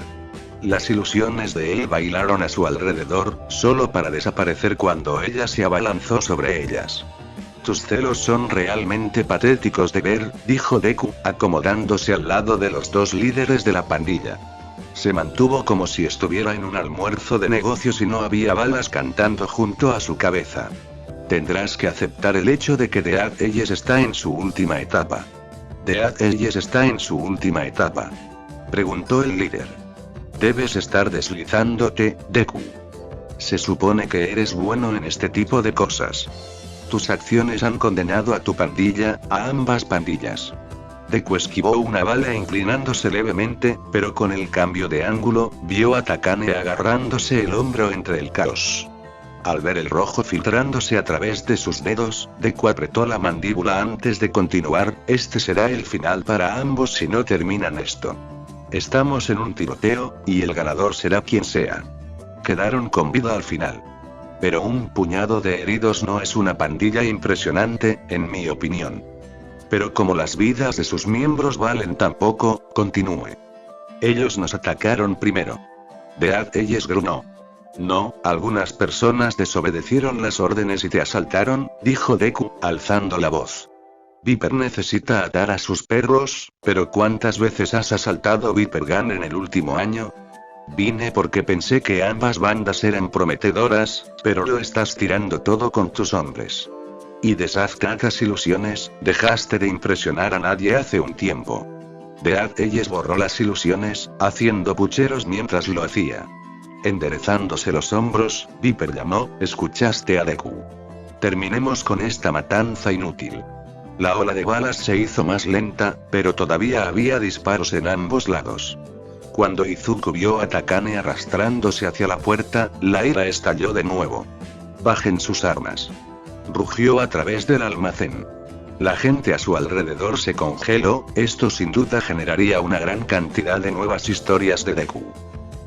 S2: Las ilusiones de él bailaron a su alrededor, solo para desaparecer cuando ella se abalanzó sobre ellas. Tus celos son realmente patéticos de ver, dijo Deku, acomodándose al lado de los dos líderes de la pandilla. Se mantuvo como si estuviera en un almuerzo de negocios y no había balas cantando junto a su cabeza. Tendrás que aceptar el hecho de que The Ages está en su última etapa. ¿The Ages está en su última etapa?, preguntó el líder. Debes estar deslizándote, Deku. Se supone que eres bueno en este tipo de cosas. Tus acciones han condenado a tu pandilla, a ambas pandillas. Deku esquivó una bala inclinándose levemente, pero con el cambio de ángulo, vio a Takane agarrándose el hombro entre el caos. Al ver el rojo filtrándose a través de sus dedos, Deku apretó la mandíbula antes de continuar. Este será el final para ambos si no terminan esto. Estamos en un tiroteo, y el ganador será quien sea. Quedaron con vida al final. Pero un puñado de heridos no es una pandilla impresionante, en mi opinión. Pero como las vidas de sus miembros valen tan poco, continúe. Ellos nos atacaron primero. The Ages gruñó. No, algunas personas desobedecieron las órdenes y te asaltaron, dijo Deku, alzando la voz. Viper necesita atar a sus perros, pero ¿cuántas veces has asaltado Viper Gun en el último año? Vine porque pensé que ambas bandas eran prometedoras, pero lo estás tirando todo con tus hombres. Y deshaz cacas ilusiones, dejaste de impresionar a nadie hace un tiempo. The Ages borró las ilusiones, haciendo pucheros mientras lo hacía. Enderezándose los hombros, Viper llamó, ¿escuchaste a Deku? Terminemos con esta matanza inútil. La ola de balas se hizo más lenta, pero todavía había disparos en ambos lados. Cuando Izuku vio a Takane arrastrándose hacia la puerta, la ira estalló de nuevo. Bajen sus armas. Rugió a través del almacén. La gente a su alrededor se congeló, esto sin duda generaría una gran cantidad de nuevas historias de Deku.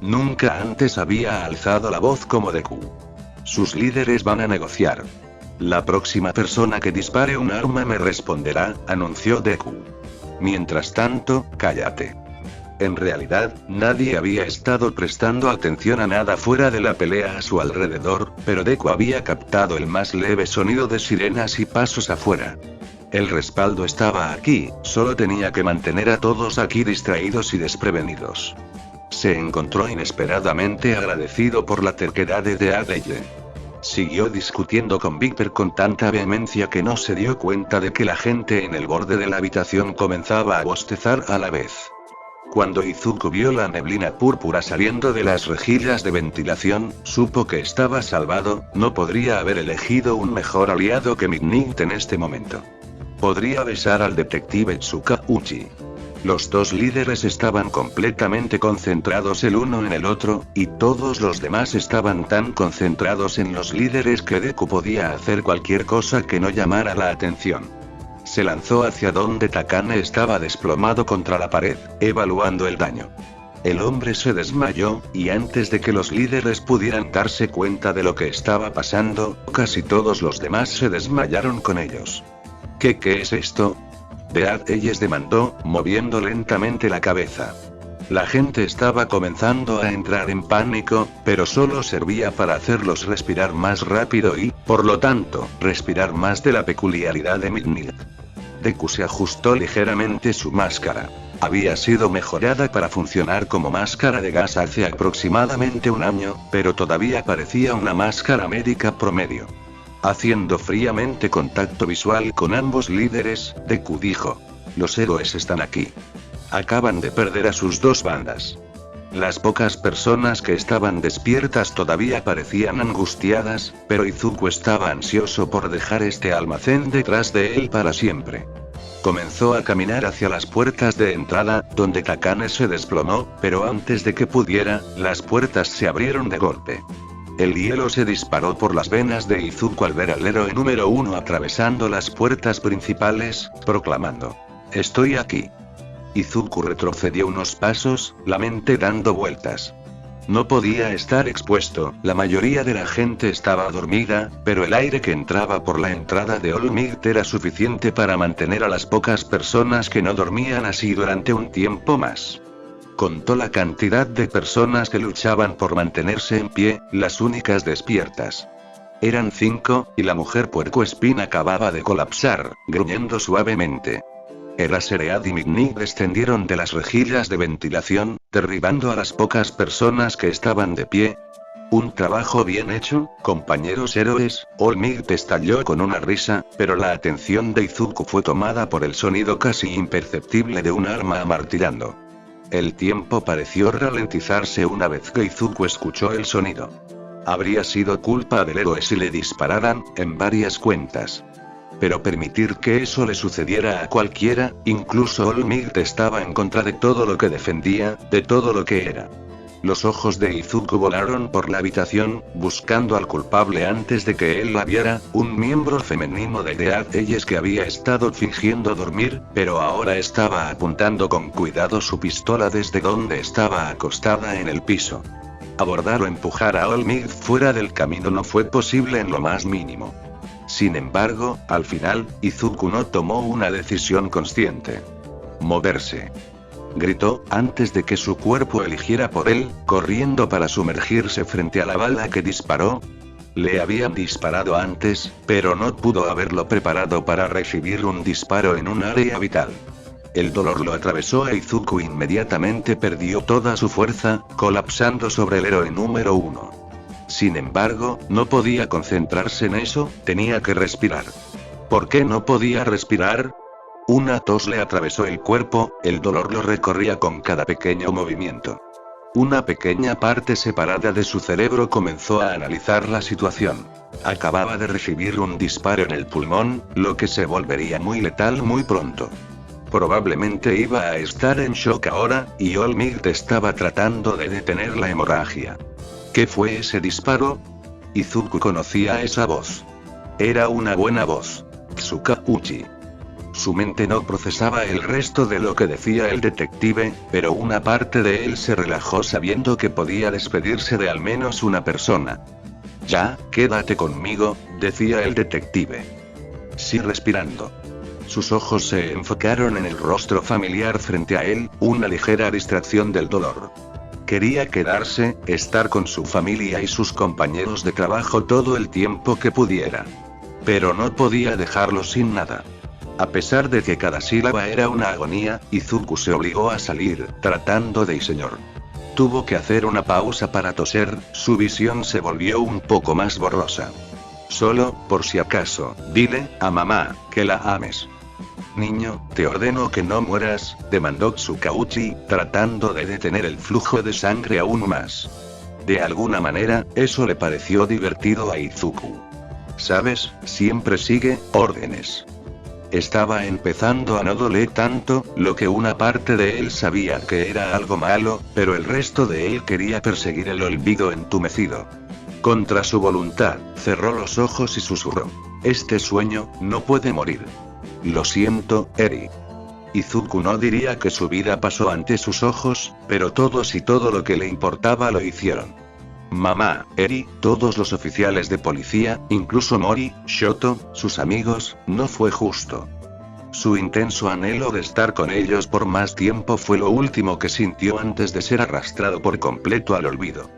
S2: Nunca antes había alzado la voz como Deku. Sus líderes van a negociar. La próxima persona que dispare un arma me responderá, anunció Deku. Mientras tanto, cállate. En realidad, nadie había estado prestando atención a nada fuera de la pelea a su alrededor, pero Deku había captado el más leve sonido de sirenas y pasos afuera. El respaldo estaba aquí, solo tenía que mantener a todos aquí distraídos y desprevenidos. Se encontró inesperadamente agradecido por la terquedad de The Ages. Siguió discutiendo con Viper con tanta vehemencia que no se dio cuenta de que la gente en el borde de la habitación comenzaba a bostezar a la vez. Cuando Izuku vio la neblina púrpura saliendo de las rejillas de ventilación, supo que estaba salvado. No podría haber elegido un mejor aliado que Midnight en este momento. Podría besar al detective Tsuka Uchi. Los dos líderes estaban completamente concentrados el uno en el otro, y todos los demás estaban tan concentrados en los líderes que Deku podía hacer cualquier cosa que no llamara la atención. Se lanzó hacia donde Takane estaba desplomado contra la pared, evaluando el daño. El hombre se desmayó, y antes de que los líderes pudieran darse cuenta de lo que estaba pasando, casi todos los demás se desmayaron con ellos. ¿Qué es esto? The Ages demandó, moviendo lentamente la cabeza. La gente estaba comenzando a entrar en pánico, pero solo servía para hacerlos respirar más rápido y, por lo tanto, respirar más de la peculiaridad de Midnight. Deku se ajustó ligeramente su máscara. Había sido mejorada para funcionar como máscara de gas hace aproximadamente un año, pero todavía parecía una máscara médica promedio. Haciendo fríamente contacto visual con ambos líderes, Deku dijo: los héroes están aquí. Acaban de perder a sus dos bandas. Las pocas personas que estaban despiertas todavía parecían angustiadas, pero Izuku estaba ansioso por dejar este almacén detrás de él para siempre. Comenzó a caminar hacia las puertas de entrada, donde Takane se desplomó, pero antes de que pudiera, las puertas se abrieron de golpe. El hielo se disparó por las venas de Izuku al ver al héroe número 1 atravesando las puertas principales, proclamando: «Estoy aquí». Izuku retrocedió unos pasos, la mente dando vueltas. No podía estar expuesto, la mayoría de la gente estaba dormida, pero el aire que entraba por la entrada de All Might era suficiente para mantener a las pocas personas que no dormían así durante un tiempo más. Contó la cantidad de personas que luchaban por mantenerse en pie, las únicas despiertas. Eran 5, y la mujer puercoespín acababa de colapsar, gruñendo suavemente. Eraserhead y Migni descendieron de las rejillas de ventilación, derribando a las pocas personas que estaban de pie. «Un trabajo bien hecho, compañeros héroes», All Might estalló con una risa, pero la atención de Izuku fue tomada por el sonido casi imperceptible de un arma amartillando. El tiempo pareció ralentizarse una vez que Izuku escuchó el sonido. Habría sido culpa del héroe si le dispararan, en varias cuentas. Pero permitir que eso le sucediera a cualquiera, incluso All Might estaba en contra de todo lo que defendía, de todo lo que era. Los ojos de Izuku volaron por la habitación, buscando al culpable antes de que él la viera, un miembro femenino de Dead Eyes que había estado fingiendo dormir, pero ahora estaba apuntando con cuidado su pistola desde donde estaba acostada en el piso. Abordar o empujar a All Might fuera del camino no fue posible en lo más mínimo. Sin embargo, al final, Izuku no tomó una decisión consciente. Moverse. Gritó, antes de que su cuerpo eligiera por él, corriendo para sumergirse frente a la bala que disparó. Le habían disparado antes, pero no pudo haberlo preparado para recibir un disparo en un área vital. El dolor lo atravesó a Izuku e inmediatamente perdió toda su fuerza, colapsando sobre el héroe número 1. Sin embargo, no podía concentrarse en eso, tenía que respirar. ¿Por qué no podía respirar? Una tos le atravesó el cuerpo, el dolor lo recorría con cada pequeño movimiento. Una pequeña parte separada de su cerebro comenzó a analizar la situación. Acababa de recibir un disparo en el pulmón, lo que se volvería muy letal muy pronto. Probablemente iba a estar en shock ahora, y All Might estaba tratando de detener la hemorragia. ¿Qué fue ese disparo? Izuku conocía esa voz. Era una buena voz. Tsuka Uchi. Su mente no procesaba el resto de lo que decía el detective, pero una parte de él se relajó sabiendo que podía despedirse de al menos una persona. «Ya, quédate conmigo», decía el detective. Sí, respirando. Sus ojos se enfocaron en el rostro familiar frente a él, una ligera distracción del dolor. Quería quedarse, estar con su familia y sus compañeros de trabajo todo el tiempo que pudiera. Pero no podía dejarlos sin nada. A pesar de que cada sílaba era una agonía, Izuku se obligó a salir, tratando de señor. Tuvo que hacer una pausa para toser, su visión se volvió un poco más borrosa. Solo, por si acaso, dile a mamá que la ames. Niño, te ordeno que no mueras, demandó Tsukauchi, tratando de detener el flujo de sangre aún más. De alguna manera, eso le pareció divertido a Izuku. ¿Sabes? Siempre sigue órdenes. Estaba empezando a no doler tanto, lo que una parte de él sabía que era algo malo, pero el resto de él quería perseguir el olvido entumecido. Contra su voluntad, cerró los ojos y susurró. Este sueño, no puede morir. Lo siento, Eri. Izuku no diría que su vida pasó ante sus ojos, pero todos y todo lo que le importaba lo hicieron. Mamá, Eri, todos los oficiales de policía, incluso Mori, Shoto, sus amigos, no fue justo. Su intenso anhelo de estar con ellos por más tiempo fue lo último que sintió antes de ser arrastrado por completo al olvido.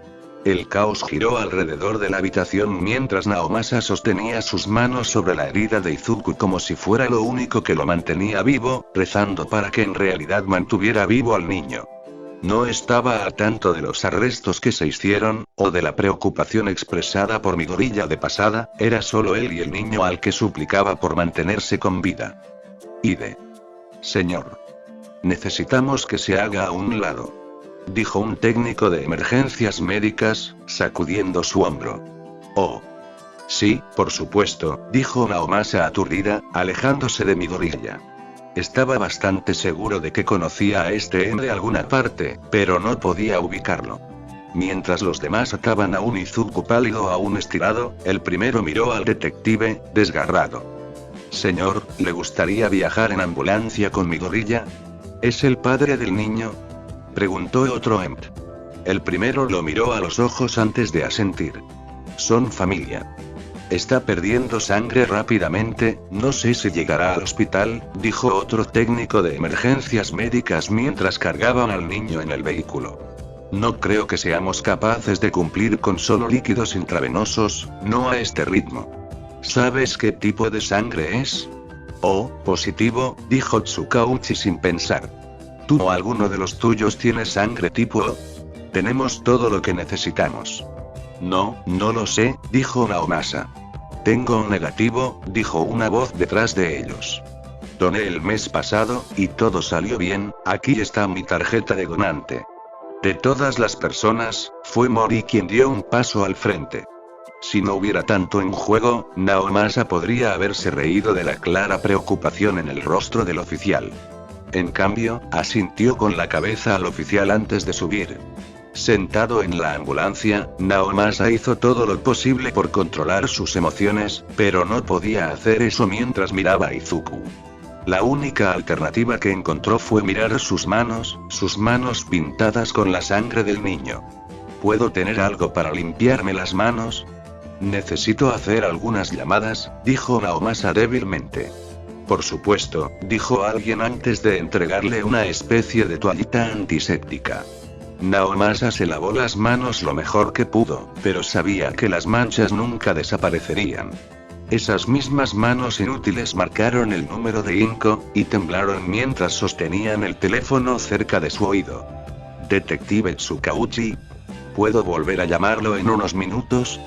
S2: El caos giró alrededor de la habitación mientras Naomasa sostenía sus manos sobre la herida de Izuku como si fuera lo único que lo mantenía vivo, rezando para que en realidad mantuviera vivo al niño. No estaba al tanto de los arrestos que se hicieron, o de la preocupación expresada por Midoriya de pasada, era solo él y el niño al que suplicaba por mantenerse con vida. Ide. Señor. Necesitamos que se haga a un lado. Dijo un técnico de emergencias médicas, sacudiendo su hombro. Oh. Sí, por supuesto, dijo Naomasa aturdida, alejándose de Midoriya. Estaba bastante seguro de que conocía a este en de alguna parte, pero no podía ubicarlo. Mientras los demás ataban a un Izuku pálido aún estirado, el primero miró al detective, desgarrado. Señor, ¿le gustaría viajar en ambulancia con mi gorilla? ¿Es el padre del niño?, preguntó otro Empt. El primero lo miró a los ojos antes de asentir. Son familia. Está perdiendo sangre rápidamente, no sé si llegará al hospital, dijo otro técnico de emergencias médicas mientras cargaban al niño en el vehículo. No creo que seamos capaces de cumplir con solo líquidos intravenosos, no a este ritmo. ¿Sabes qué tipo de sangre es? Oh, positivo, dijo Tsukauchi sin pensar. ¿Tú o alguno de los tuyos tiene sangre tipo O? Tenemos todo lo que necesitamos. No lo sé, dijo Naomasa. Tengo un negativo, dijo una voz detrás de ellos. Doné el mes pasado, y todo salió bien, aquí está mi tarjeta de donante. De todas las personas, fue Mori quien dio un paso al frente. Si no hubiera tanto en juego, Naomasa podría haberse reído de la clara preocupación en el rostro del oficial. En cambio, asintió con la cabeza al oficial antes de subir. Sentado en la ambulancia, Naomasa hizo todo lo posible por controlar sus emociones, pero no podía hacer eso mientras miraba a Izuku. La única alternativa que encontró fue mirar sus manos pintadas con la sangre del niño. ¿Puedo tener algo para limpiarme las manos? Necesito hacer algunas llamadas, dijo Naomasa débilmente. Por supuesto, dijo alguien antes de entregarle una especie de toallita antiséptica. Naomasa se lavó las manos lo mejor que pudo, pero sabía que las manchas nunca desaparecerían. Esas mismas manos inútiles marcaron el número de Inko, y temblaron mientras sostenían el teléfono cerca de su oído. Detective Tsukauchi. ¿Puedo volver a llamarlo en unos minutos?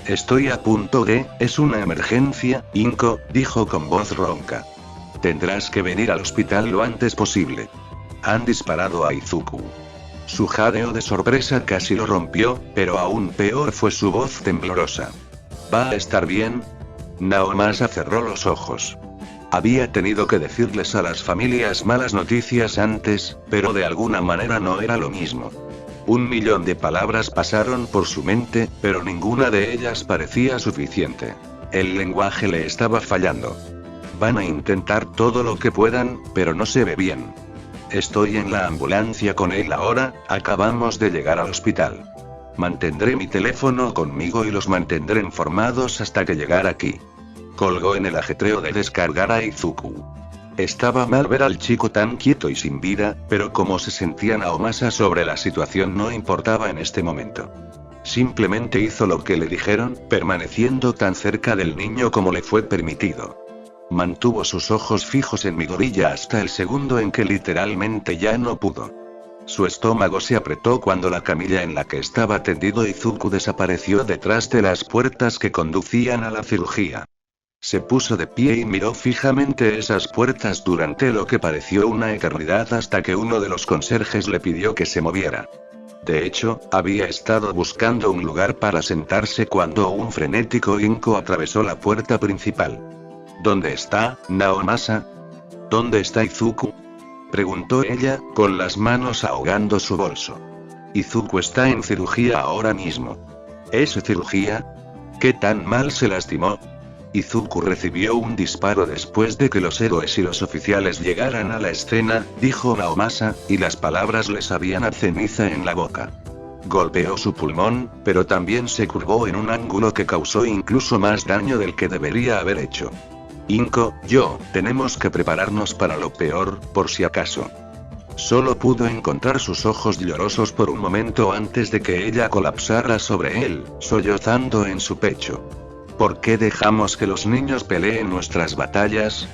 S2: Estoy a punto de, es una emergencia, Inko, dijo con voz ronca. Tendrás que venir al hospital lo antes posible. Han disparado a Izuku. Su jadeo de sorpresa casi lo rompió, pero aún peor fue su voz temblorosa. ¿Va a estar bien? Naomasa cerró los ojos. Había tenido que decirles a las familias malas noticias antes, pero de alguna manera no era lo mismo. 1.000.000 de palabras pasaron por su mente, pero ninguna de ellas parecía suficiente. El lenguaje le estaba fallando. Van a intentar todo lo que puedan, pero no se ve bien. Estoy en la ambulancia con él ahora, acabamos de llegar al hospital. Mantendré mi teléfono conmigo y los mantendré informados hasta que llegar aquí. Colgó en el ajetreo de descargar a Izuku. Estaba mal ver al chico tan quieto y sin vida, pero como se sentía Naomasa sobre la situación no importaba en este momento. Simplemente hizo lo que le dijeron, permaneciendo tan cerca del niño como le fue permitido. Mantuvo sus ojos fijos en mi gorilla hasta el segundo en que literalmente ya no pudo. Su estómago se apretó cuando la camilla en la que estaba tendido Izuku desapareció detrás de las puertas que conducían a la cirugía. Se puso de pie y miró fijamente esas puertas durante lo que pareció una eternidad hasta que uno de los conserjes le pidió que se moviera. De hecho, había estado buscando un lugar para sentarse cuando un frenético Inko atravesó la puerta principal. ¿Dónde está, Naomasa? ¿Dónde está Izuku?, preguntó ella, con las manos ahogando su bolso. Izuku está en cirugía ahora mismo. ¿Es cirugía? ¿Qué tan mal se lastimó? Izuku recibió un disparo después de que los héroes y los oficiales llegaran a la escena, dijo Naomasa, y las palabras le sabían a ceniza en la boca. Golpeó su pulmón, pero también se curvó en un ángulo que causó incluso más daño del que debería haber hecho. Inko, tenemos que prepararnos para lo peor, por si acaso. Solo pudo encontrar sus ojos llorosos por un momento antes de que ella colapsara sobre él, sollozando en su pecho. ¿Por qué dejamos que los niños peleen nuestras batallas?,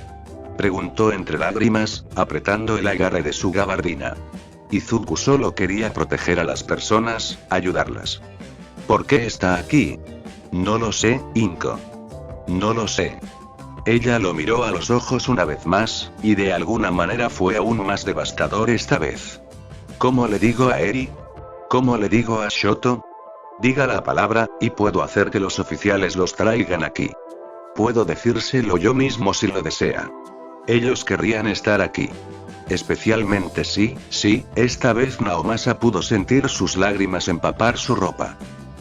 S2: preguntó entre lágrimas, apretando el agarre de su gabardina. Izuku solo quería proteger a las personas, ayudarlas. ¿Por qué está aquí? No lo sé, Inko. No lo sé. Ella lo miró a los ojos una vez más, y de alguna manera fue aún más devastador esta vez. ¿Cómo le digo a Eri? ¿Cómo le digo a Shoto? Diga la palabra, y puedo hacer que los oficiales los traigan aquí. Puedo decírselo yo mismo si lo desea. Ellos querrían estar aquí. Especialmente sí, esta vez Naomasa pudo sentir sus lágrimas empapar su ropa.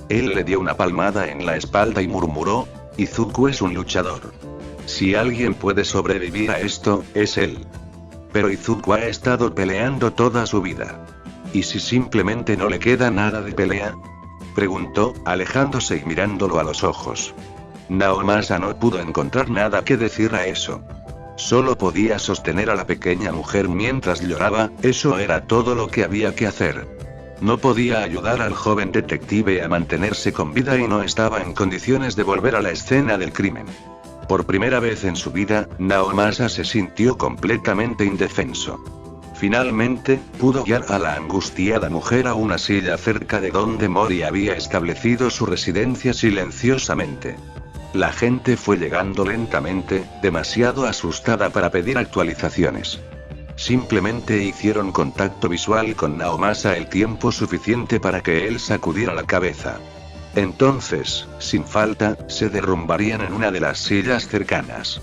S2: Él le dio una palmada en la espalda y murmuró, Izuku es un luchador. Si alguien puede sobrevivir a esto, es él. Pero Izuku ha estado peleando toda su vida. ¿Y si simplemente no le queda nada de pelea? Preguntó, alejándose y mirándolo a los ojos. Naomasa no pudo encontrar nada que decir a eso. Solo podía sostener a la pequeña mujer mientras lloraba, eso era todo lo que había que hacer. No podía ayudar al joven detective a mantenerse con vida y no estaba en condiciones de volver a la escena del crimen. Por primera vez en su vida, Naomasa se sintió completamente indefenso. Finalmente, pudo guiar a la angustiada mujer a una silla cerca de donde Mori había establecido su residencia silenciosamente. La gente fue llegando lentamente, demasiado asustada para pedir actualizaciones. Simplemente hicieron contacto visual con Naomasa el tiempo suficiente para que él sacudiera la cabeza. Entonces, sin falta, se derrumbarían en una de las sillas cercanas.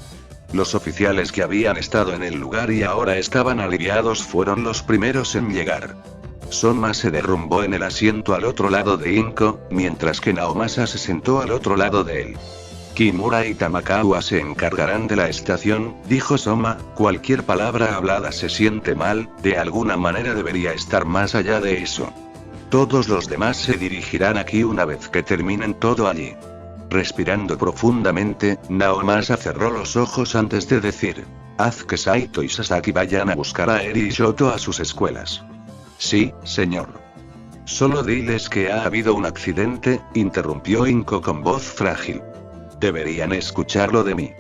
S2: Los oficiales que habían estado en el lugar y ahora estaban aliviados fueron los primeros en llegar. Soma se derrumbó en el asiento al otro lado de Inko, mientras que Naomasa se sentó al otro lado de él. Kimura y Tamakawa se encargarán de la estación, dijo Soma, cualquier palabra hablada se siente mal, de alguna manera debería estar más allá de eso. Todos los demás se dirigirán aquí una vez que terminen todo allí. Respirando profundamente, Naomasa cerró los ojos antes de decir, haz que Saito y Sasaki vayan a buscar a Eri y Shoto a sus escuelas. Sí, señor. Solo diles que ha habido un accidente, interrumpió Inko con voz frágil. Deberían escucharlo de mí.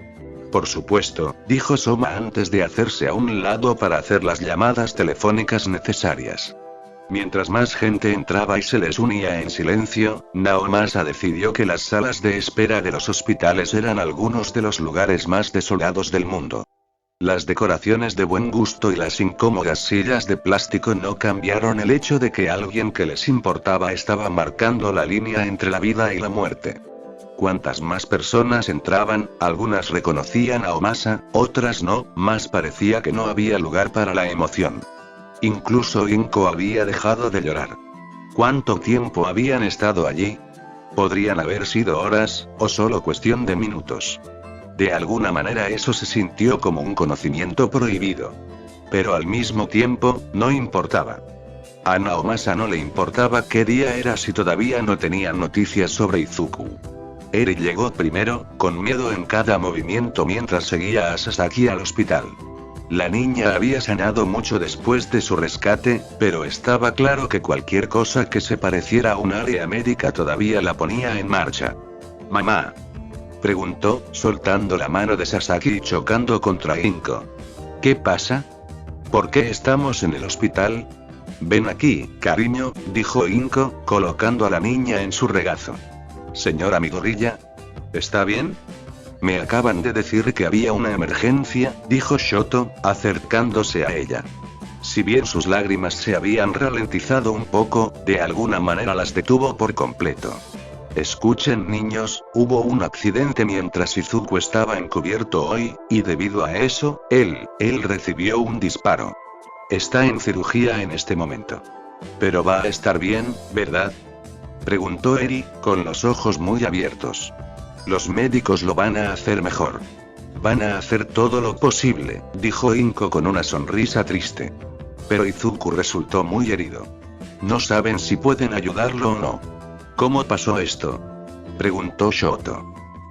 S2: Por supuesto, dijo Soma antes de hacerse a un lado para hacer las llamadas telefónicas necesarias. Mientras más gente entraba y se les unía en silencio, Naomasa decidió que las salas de espera de los hospitales eran algunos de los lugares más desolados del mundo. Las decoraciones de buen gusto y las incómodas sillas de plástico no cambiaron el hecho de que alguien que les importaba estaba marcando la línea entre la vida y la muerte. Cuantas más personas entraban, algunas reconocían a Naomasa, otras no, más parecía que no había lugar para la emoción. Incluso Inko había dejado de llorar. ¿Cuánto tiempo habían estado allí? Podrían haber sido horas, o solo cuestión de minutos. De alguna manera eso se sintió como un conocimiento prohibido. Pero al mismo tiempo, no importaba. A Naomasa no le importaba qué día era si todavía no tenían noticias sobre Izuku. Eri llegó primero, con miedo en cada movimiento mientras seguía a Sasaki al hospital. La niña había sanado mucho después de su rescate, pero estaba claro que cualquier cosa que se pareciera a un área médica todavía la ponía en marcha. «Mamá», preguntó, soltando la mano de Sasaki y chocando contra Inko. «¿Qué pasa? ¿Por qué estamos en el hospital?» «Ven aquí, cariño», dijo Inko, colocando a la niña en su regazo. «Señora Midoriya, ¿está bien?» «Me acaban de decir que había una emergencia», dijo Shoto, acercándose a ella. Si bien sus lágrimas se habían ralentizado un poco, de alguna manera las detuvo por completo. «Escuchen niños, hubo un accidente mientras Izuku estaba encubierto hoy, y debido a eso, él recibió un disparo. Está en cirugía en este momento. Pero va a estar bien, ¿verdad?», preguntó Eri, con los ojos muy abiertos. «Los médicos lo van a hacer mejor. Van a hacer todo lo posible», dijo Inko con una sonrisa triste. «Pero Izuku resultó muy herido. No saben si pueden ayudarlo o no». «¿Cómo pasó esto?», preguntó Shoto.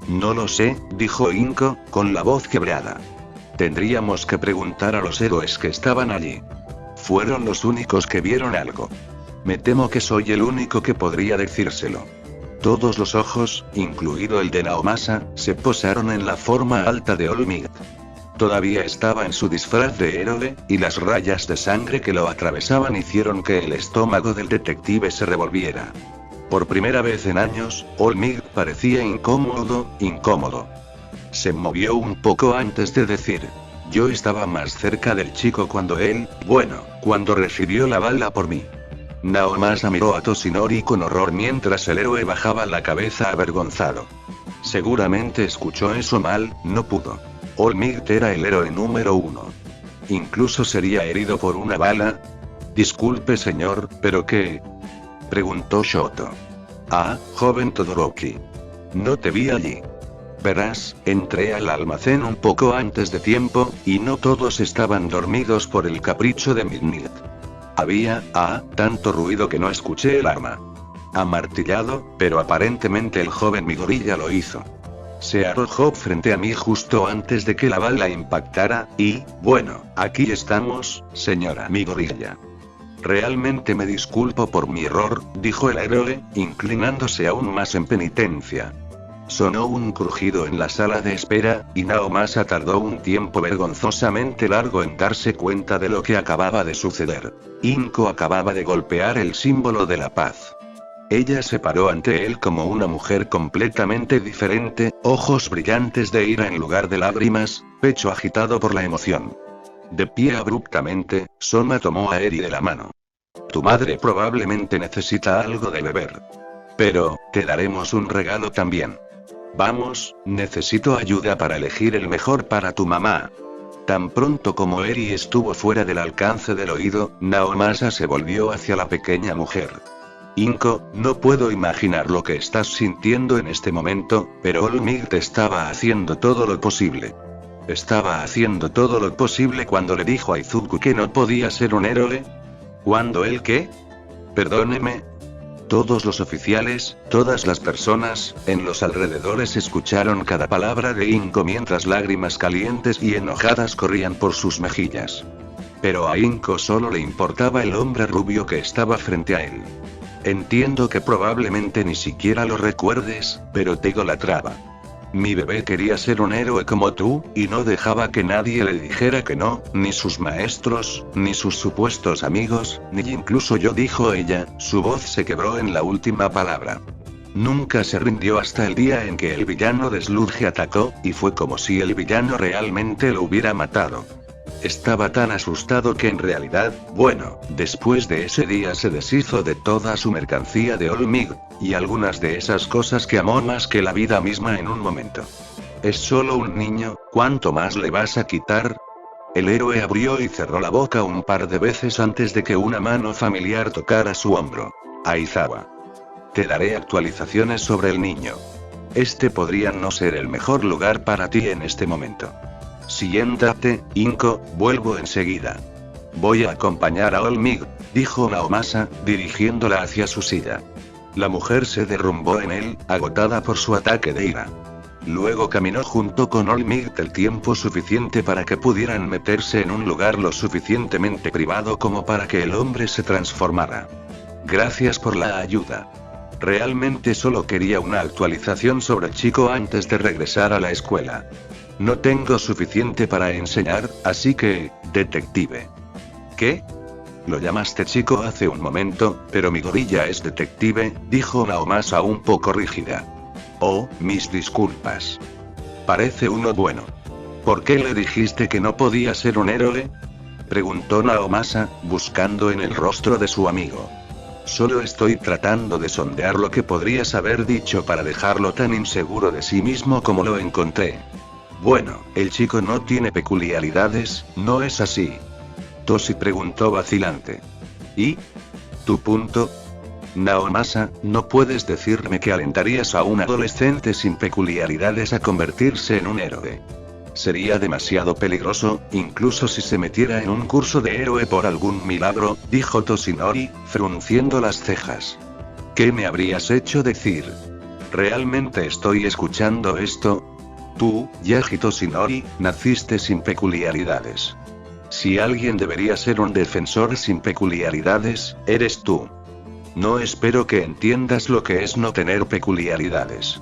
S2: «No lo sé», dijo Inko, con la voz quebrada. «Tendríamos que preguntar a los héroes que estaban allí. Fueron los únicos que vieron algo. Me temo que soy el único que podría decírselo». Todos los ojos, incluido el de Naomasa, se posaron en la forma alta de All Might. Todavía estaba en su disfraz de héroe, y las rayas de sangre que lo atravesaban hicieron que el estómago del detective se revolviera. Por primera vez en años, All Might parecía incómodo. Se movió un poco antes de decir: «Yo estaba más cerca del chico cuando cuando recibió la bala por mí». Naomasa miró a Toshinori con horror mientras el héroe bajaba la cabeza avergonzado. Seguramente escuchó eso mal, no pudo. All Might era el héroe número 1. Incluso sería herido por una bala. Disculpe señor, ¿pero qué? Preguntó Shoto. Ah, joven Todoroki. No te vi allí. Verás, entré al almacén un poco antes de tiempo, y no todos estaban dormidos por el capricho de Midnight. Había, tanto ruido que no escuché el arma. Amartillado, pero aparentemente el joven Midoriya lo hizo. Se arrojó frente a mí justo antes de que la bala impactara, y, bueno, aquí estamos, señora Midoriya. Realmente me disculpo por mi error, dijo el héroe, inclinándose aún más en penitencia. Sonó un crujido en la sala de espera, y Naomasa tardó un tiempo vergonzosamente largo en darse cuenta de lo que acababa de suceder. Inko acababa de golpear el símbolo de la paz. Ella se paró ante él como una mujer completamente diferente, ojos brillantes de ira en lugar de lágrimas, pecho agitado por la emoción. De pie abruptamente, Soma tomó a Eri de la mano. Tu madre probablemente necesita algo de beber. Pero, te daremos un regalo también. Vamos, necesito ayuda para elegir el mejor para tu mamá. Tan pronto como Eri estuvo fuera del alcance del oído, Naomasa se volvió hacia la pequeña mujer. Inko, no puedo imaginar lo que estás sintiendo en este momento, pero All Might estaba haciendo todo lo posible. Estaba haciendo todo lo posible cuando le dijo a Izuku que no podía ser un héroe. ¿Cuándo él qué? Perdóneme. Todos los oficiales, todas las personas, en los alrededores escucharon cada palabra de Inko mientras lágrimas calientes y enojadas corrían por sus mejillas. Pero a Inko solo le importaba el hombre rubio que estaba frente a él. Entiendo que probablemente ni siquiera lo recuerdes, pero te idolatraba. Mi bebé quería ser un héroe como tú, y no dejaba que nadie le dijera que no, ni sus maestros, ni sus supuestos amigos, ni incluso yo, dijo ella, su voz se quebró en la última palabra. Nunca se rindió hasta el día en que el villano de Sludge atacó, y fue como si el villano realmente lo hubiera matado. Estaba tan asustado que en realidad, bueno, después de ese día se deshizo de toda su mercancía de All Might, y algunas de esas cosas que amó más que la vida misma en un momento. Es solo un niño, ¿cuánto más le vas a quitar? El héroe abrió y cerró la boca un par de veces antes de que una mano familiar tocara su hombro. Aizawa. Te daré actualizaciones sobre el niño. Este podría no ser el mejor lugar para ti en este momento. Siéntate, Inko, vuelvo enseguida. Voy a acompañar a All Might, dijo Naomasa, dirigiéndola hacia su silla. La mujer se derrumbó en él, agotada por su ataque de ira. Luego caminó junto con All Might el tiempo suficiente para que pudieran meterse en un lugar lo suficientemente privado como para que el hombre se transformara. Gracias por la ayuda. Realmente solo quería una actualización sobre el chico antes de regresar a la escuela. No tengo suficiente para enseñar, así que, detective. ¿Qué? Lo llamaste chico hace un momento, pero Midoriya es detective, dijo Naomasa un poco rígida. Oh, mis disculpas. Parece uno bueno. ¿Por qué le dijiste que no podía ser un héroe? Preguntó Naomasa, buscando en el rostro de su amigo. Solo estoy tratando de sondear lo que podrías haber dicho para dejarlo tan inseguro de sí mismo como lo encontré. Bueno, el chico no tiene peculiaridades, ¿no es así? Toshi preguntó vacilante. ¿Y? ¿Tu punto? Naomasa, no puedes decirme que alentarías a un adolescente sin peculiaridades a convertirse en un héroe. Sería demasiado peligroso, incluso si se metiera en un curso de héroe por algún milagro, dijo Toshinori, frunciendo las cejas. ¿Qué me habrías hecho decir? ¿Realmente estoy escuchando esto? Tú, Yagi Toshinori, naciste sin peculiaridades. Si alguien debería ser un defensor sin peculiaridades, eres tú. No espero que entiendas lo que es no tener peculiaridades.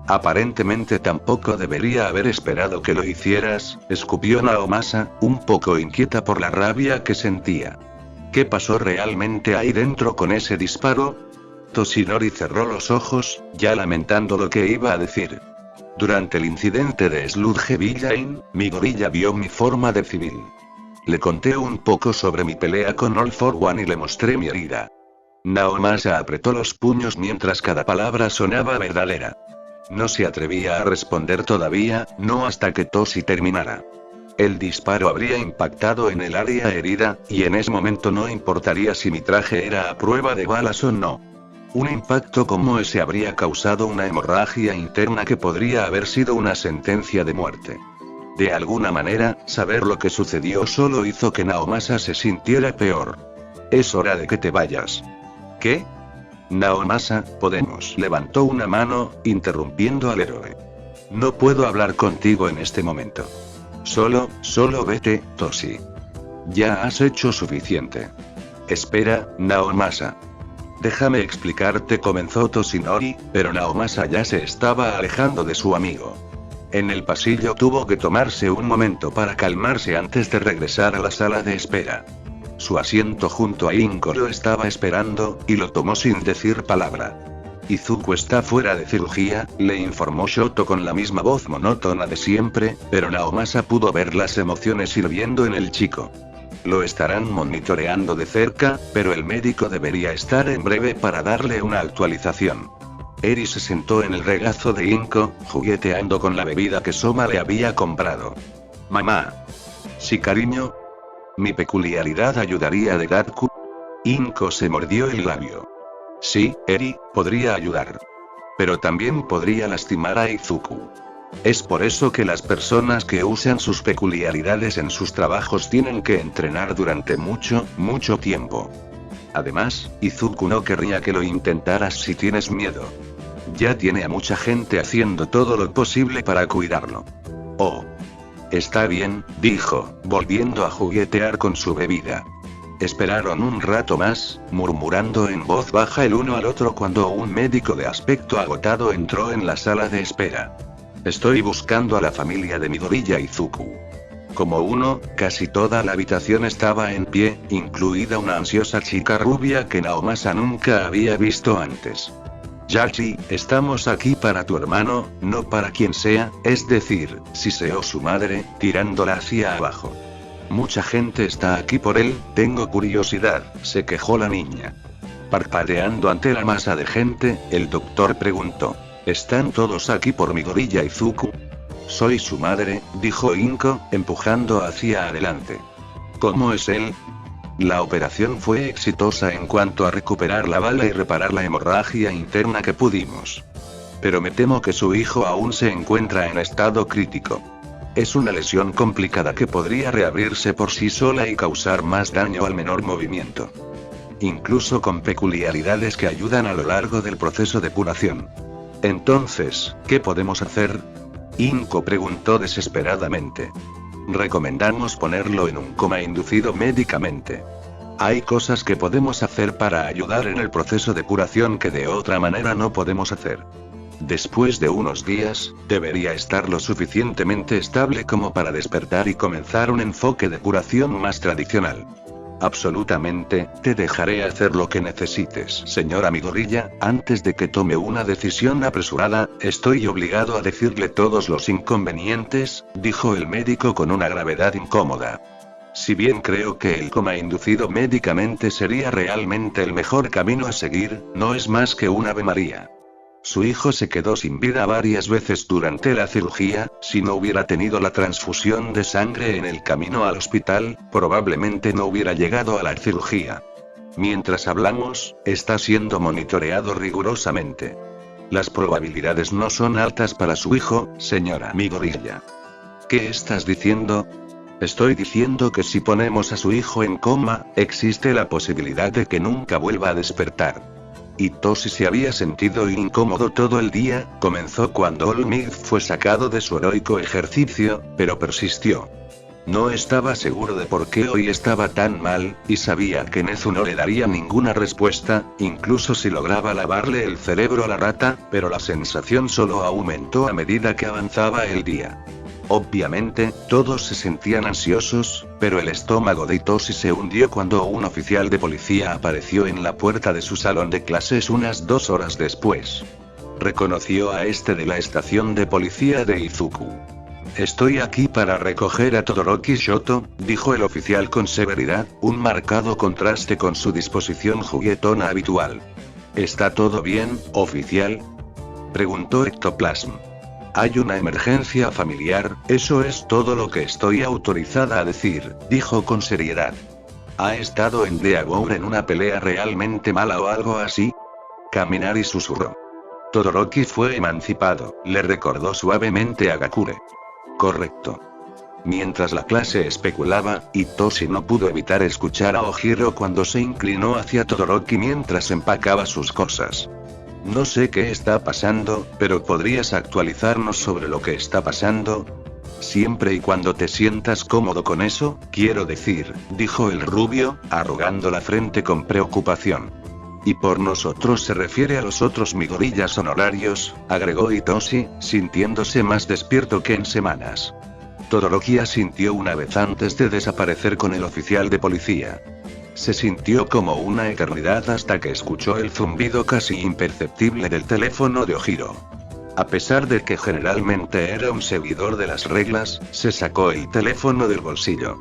S2: Aparentemente tampoco debería haber esperado que lo hicieras, escupió Naomasa, un poco inquieta por la rabia que sentía. ¿Qué pasó realmente ahí dentro con ese disparo? Toshinori cerró los ojos, ya lamentando lo que iba a decir. Durante el incidente de Sludge Villain, Midoriya vio mi forma de civil. Le conté un poco sobre mi pelea con All for One y le mostré mi herida. Naomasa apretó los puños mientras cada palabra sonaba verdadera. No se atrevía a responder todavía, no hasta que Toshi terminara. El disparo habría impactado en el área herida, y en ese momento no importaría si mi traje era a prueba de balas o no. Un impacto como ese habría causado una hemorragia interna que podría haber sido una sentencia de muerte. De alguna manera, saber lo que sucedió solo hizo que Naomasa se sintiera peor. Es hora de que te vayas. ¿Qué? Naomasa, podemos. Levantó una mano, interrumpiendo al héroe. No puedo hablar contigo en este momento. Solo vete, Toshi. Ya has hecho suficiente. Espera, Naomasa. Déjame explicarte, comenzó Toshinori, pero Naomasa ya se estaba alejando de su amigo. En el pasillo tuvo que tomarse un momento para calmarse antes de regresar a la sala de espera. Su asiento junto a Inko lo estaba esperando, y lo tomó sin decir palabra. Izuku está fuera de cirugía, le informó Shoto con la misma voz monótona de siempre, pero Naomasa pudo ver las emociones hirviendo en el chico. Lo estarán monitoreando de cerca, pero el médico debería estar en breve para darle una actualización. Eri se sentó en el regazo de Inko, jugueteando con la bebida que Soma le había comprado. Mamá. Sí, cariño. ¿Mi peculiaridad ayudaría a Degatku? Inko se mordió el labio. Sí, Eri, podría ayudar. Pero también podría lastimar a Izuku. Es por eso que las personas que usan sus peculiaridades en sus trabajos tienen que entrenar durante mucho tiempo. Además, Izuku no querría que lo intentaras si tienes miedo. Ya tiene a mucha gente haciendo todo lo posible para cuidarlo. Oh. Está bien, dijo, volviendo a juguetear con su bebida. Esperaron un rato más, murmurando en voz baja el uno al otro cuando un médico de aspecto agotado entró en la sala de espera. Estoy buscando a la familia de Midoriya Izuku. Como uno, casi toda la habitación estaba en pie, incluida una ansiosa chica rubia que Naomasa nunca había visto antes. Yachi, estamos aquí para tu hermano, no para quien sea, es decir, siseó su madre, tirándola hacia abajo. Mucha gente está aquí por él, tengo curiosidad, se quejó la niña. Parpadeando ante la masa de gente, el doctor preguntó. ¿Están todos aquí por Midoriya Izuku? Soy su madre, dijo Inko, empujando hacia adelante. ¿Cómo es él? La operación fue exitosa en cuanto a recuperar la bala y reparar la hemorragia interna que pudimos. Pero me temo que su hijo aún se encuentra en estado crítico. Es una lesión complicada que podría reabrirse por sí sola y causar más daño al menor movimiento. Incluso con peculiaridades que ayudan a lo largo del proceso de curación. Entonces, ¿qué podemos hacer? Inko preguntó desesperadamente. Recomendamos ponerlo en un coma inducido médicamente. Hay cosas que podemos hacer para ayudar en el proceso de curación que de otra manera no podemos hacer. Después de unos días, debería estar lo suficientemente estable como para despertar y comenzar un enfoque de curación más tradicional. Absolutamente, te dejaré hacer lo que necesites. Señora Midoriya, antes de que tome una decisión apresurada, estoy obligado a decirle todos los inconvenientes, dijo el médico con una gravedad incómoda. Si bien creo que el coma inducido médicamente sería realmente el mejor camino a seguir, no es más que un Ave María. Su hijo se quedó sin vida varias veces durante la cirugía, si no hubiera tenido la transfusión de sangre en el camino al hospital, probablemente no hubiera llegado a la cirugía. Mientras hablamos, está siendo monitoreado rigurosamente. Las probabilidades no son altas para su hijo, señora Midoriya. ¿Qué estás diciendo? Estoy diciendo que si ponemos a su hijo en coma, existe la posibilidad de que nunca vuelva a despertar. Y Toshi se había sentido incómodo todo el día, comenzó cuando All Might fue sacado de su heroico ejercicio, pero persistió. No estaba seguro de por qué hoy estaba tan mal, y sabía que Nezu no le daría ninguna respuesta, incluso si lograba lavarle el cerebro a la rata, pero la sensación solo aumentó a medida que avanzaba el día. Obviamente, todos se sentían ansiosos, pero el estómago de Toshi se hundió cuando un oficial de policía apareció en la puerta de su salón de clases unas 2 horas después. Reconoció a este de la estación de policía de Izuku. Estoy aquí para recoger a Todoroki Shoto, dijo el oficial con severidad, un marcado contraste con su disposición juguetona habitual. ¿Está todo bien, oficial? Preguntó Ectoplasm. Hay una emergencia familiar, eso es todo lo que estoy autorizada a decir, dijo con seriedad. ¿Ha estado en Deagour en una pelea realmente mala o algo así? Kaminari susurró. Todoroki fue emancipado, le recordó suavemente a Gakure. Correcto. Mientras la clase especulaba, Itoshi no pudo evitar escuchar a Ojiro cuando se inclinó hacia Todoroki mientras empacaba sus cosas. No sé qué está pasando, pero ¿podrías actualizarnos sobre lo que está pasando? Siempre y cuando te sientas cómodo con eso, quiero decir, dijo el rubio, arrugando la frente con preocupación. Y por nosotros se refiere a los otros Migorillas honorarios, agregó Itoshi, sintiéndose más despierto que en semanas. Todoroki asintió una vez antes de desaparecer con el oficial de policía. Se sintió como una eternidad hasta que escuchó el zumbido casi imperceptible del teléfono de Ojiro. A pesar de que generalmente era un seguidor de las reglas, se sacó el teléfono del bolsillo.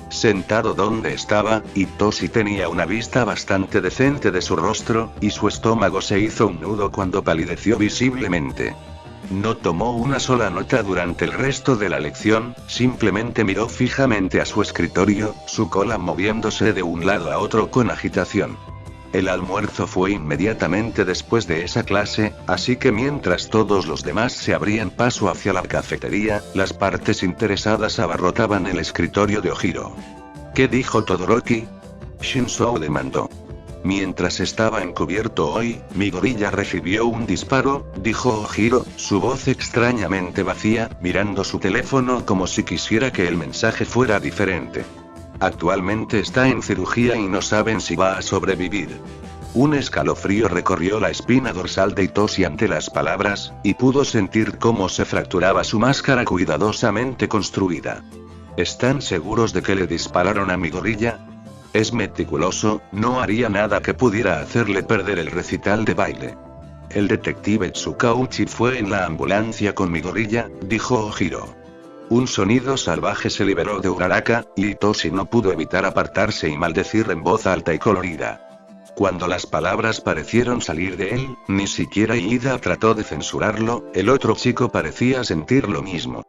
S2: Sentado donde estaba, Itoshi tenía una vista bastante decente de su rostro, y su estómago se hizo un nudo cuando palideció visiblemente. No tomó una sola nota durante el resto de la lección, simplemente miró fijamente a su escritorio, su cola moviéndose de un lado a otro con agitación. El almuerzo fue inmediatamente después de esa clase, así que mientras todos los demás se abrían paso hacia la cafetería, las partes interesadas abarrotaban el escritorio de Ojiro. ¿Qué dijo Todoroki? Shinzou demandó. Mientras estaba encubierto hoy, mi gorilla recibió un disparo, dijo Ojiro, su voz extrañamente vacía, mirando su teléfono como si quisiera que el mensaje fuera diferente. Actualmente está en cirugía y no saben si va a sobrevivir. Un escalofrío recorrió la espina dorsal de Itoshi ante las palabras, y pudo sentir cómo se fracturaba su máscara cuidadosamente construida. ¿Están seguros de que le dispararon a mi gorilla? Es meticuloso, no haría nada que pudiera hacerle perder el recital de baile. El detective Tsukauchi fue en la ambulancia con mi gorilla, dijo Ojiro. Un sonido salvaje se liberó de Uraraka, y Itoshi no pudo evitar apartarse y maldecir en voz alta y colorida. Cuando las palabras parecieron salir de él, ni siquiera Ida trató de censurarlo, el otro chico parecía sentir lo mismo.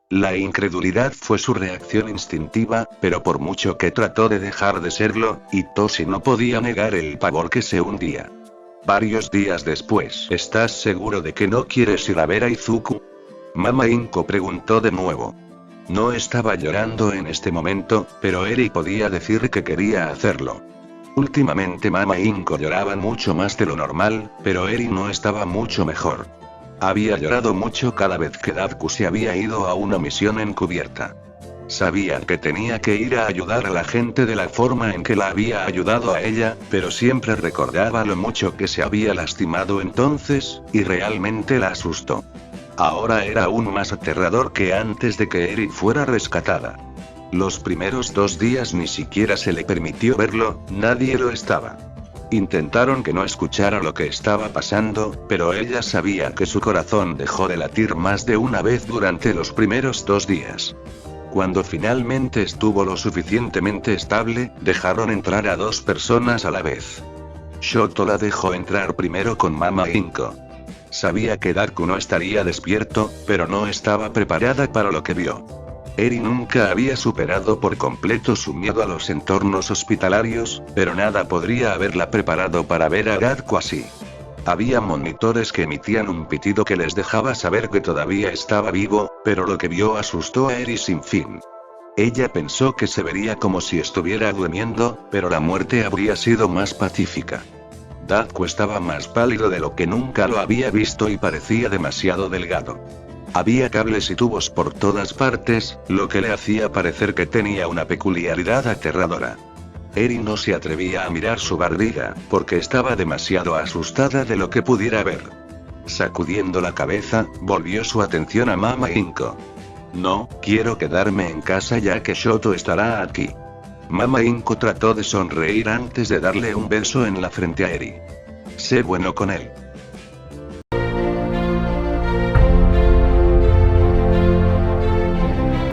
S2: La incredulidad fue su reacción instintiva, pero por mucho que trató de dejar de serlo, Itoshi no podía negar el pavor que se hundía. Varios días después, ¿estás seguro de que no quieres ir a ver a Izuku? Mama Inko preguntó de nuevo. No estaba llorando en este momento, pero Eri podía decir que quería hacerlo. Últimamente Mama Inko lloraba mucho más de lo normal, pero Eri no estaba mucho mejor. Había llorado mucho cada vez que Dadku se había ido a una misión encubierta. Sabía que tenía que ir a ayudar a la gente de la forma en que la había ayudado a ella, pero siempre recordaba lo mucho que se había lastimado entonces, y realmente la asustó. Ahora era aún más aterrador que antes de que Eri fuera rescatada. Los primeros 2 días ni siquiera se le permitió verlo, nadie lo estaba. Intentaron que no escuchara lo que estaba pasando, pero ella sabía que su corazón dejó de latir más de una vez durante los primeros 2 días. Cuando finalmente estuvo lo suficientemente estable, dejaron entrar a 2 personas a la vez. Shoto la dejó entrar primero con Mama Inko. Sabía que Dadku no estaría despierto, pero no estaba preparada para lo que vio. Eri nunca había superado por completo su miedo a los entornos hospitalarios, pero nada podría haberla preparado para ver a Dadku así. Había monitores que emitían un pitido que les dejaba saber que todavía estaba vivo, pero lo que vio asustó a Eri sin fin. Ella pensó que se vería como si estuviera durmiendo, pero la muerte habría sido más pacífica. Dadku estaba más pálido de lo que nunca lo había visto y parecía demasiado delgado. Había cables y tubos por todas partes, lo que le hacía parecer que tenía una peculiaridad aterradora. Eri no se atrevía a mirar su barriga, porque estaba demasiado asustada de lo que pudiera ver. Sacudiendo la cabeza, volvió su atención a Mama Inko. No, quiero quedarme en casa ya que Shoto estará aquí. Mama Inko trató de sonreír antes de darle un beso en la frente a Eri. Sé bueno con él.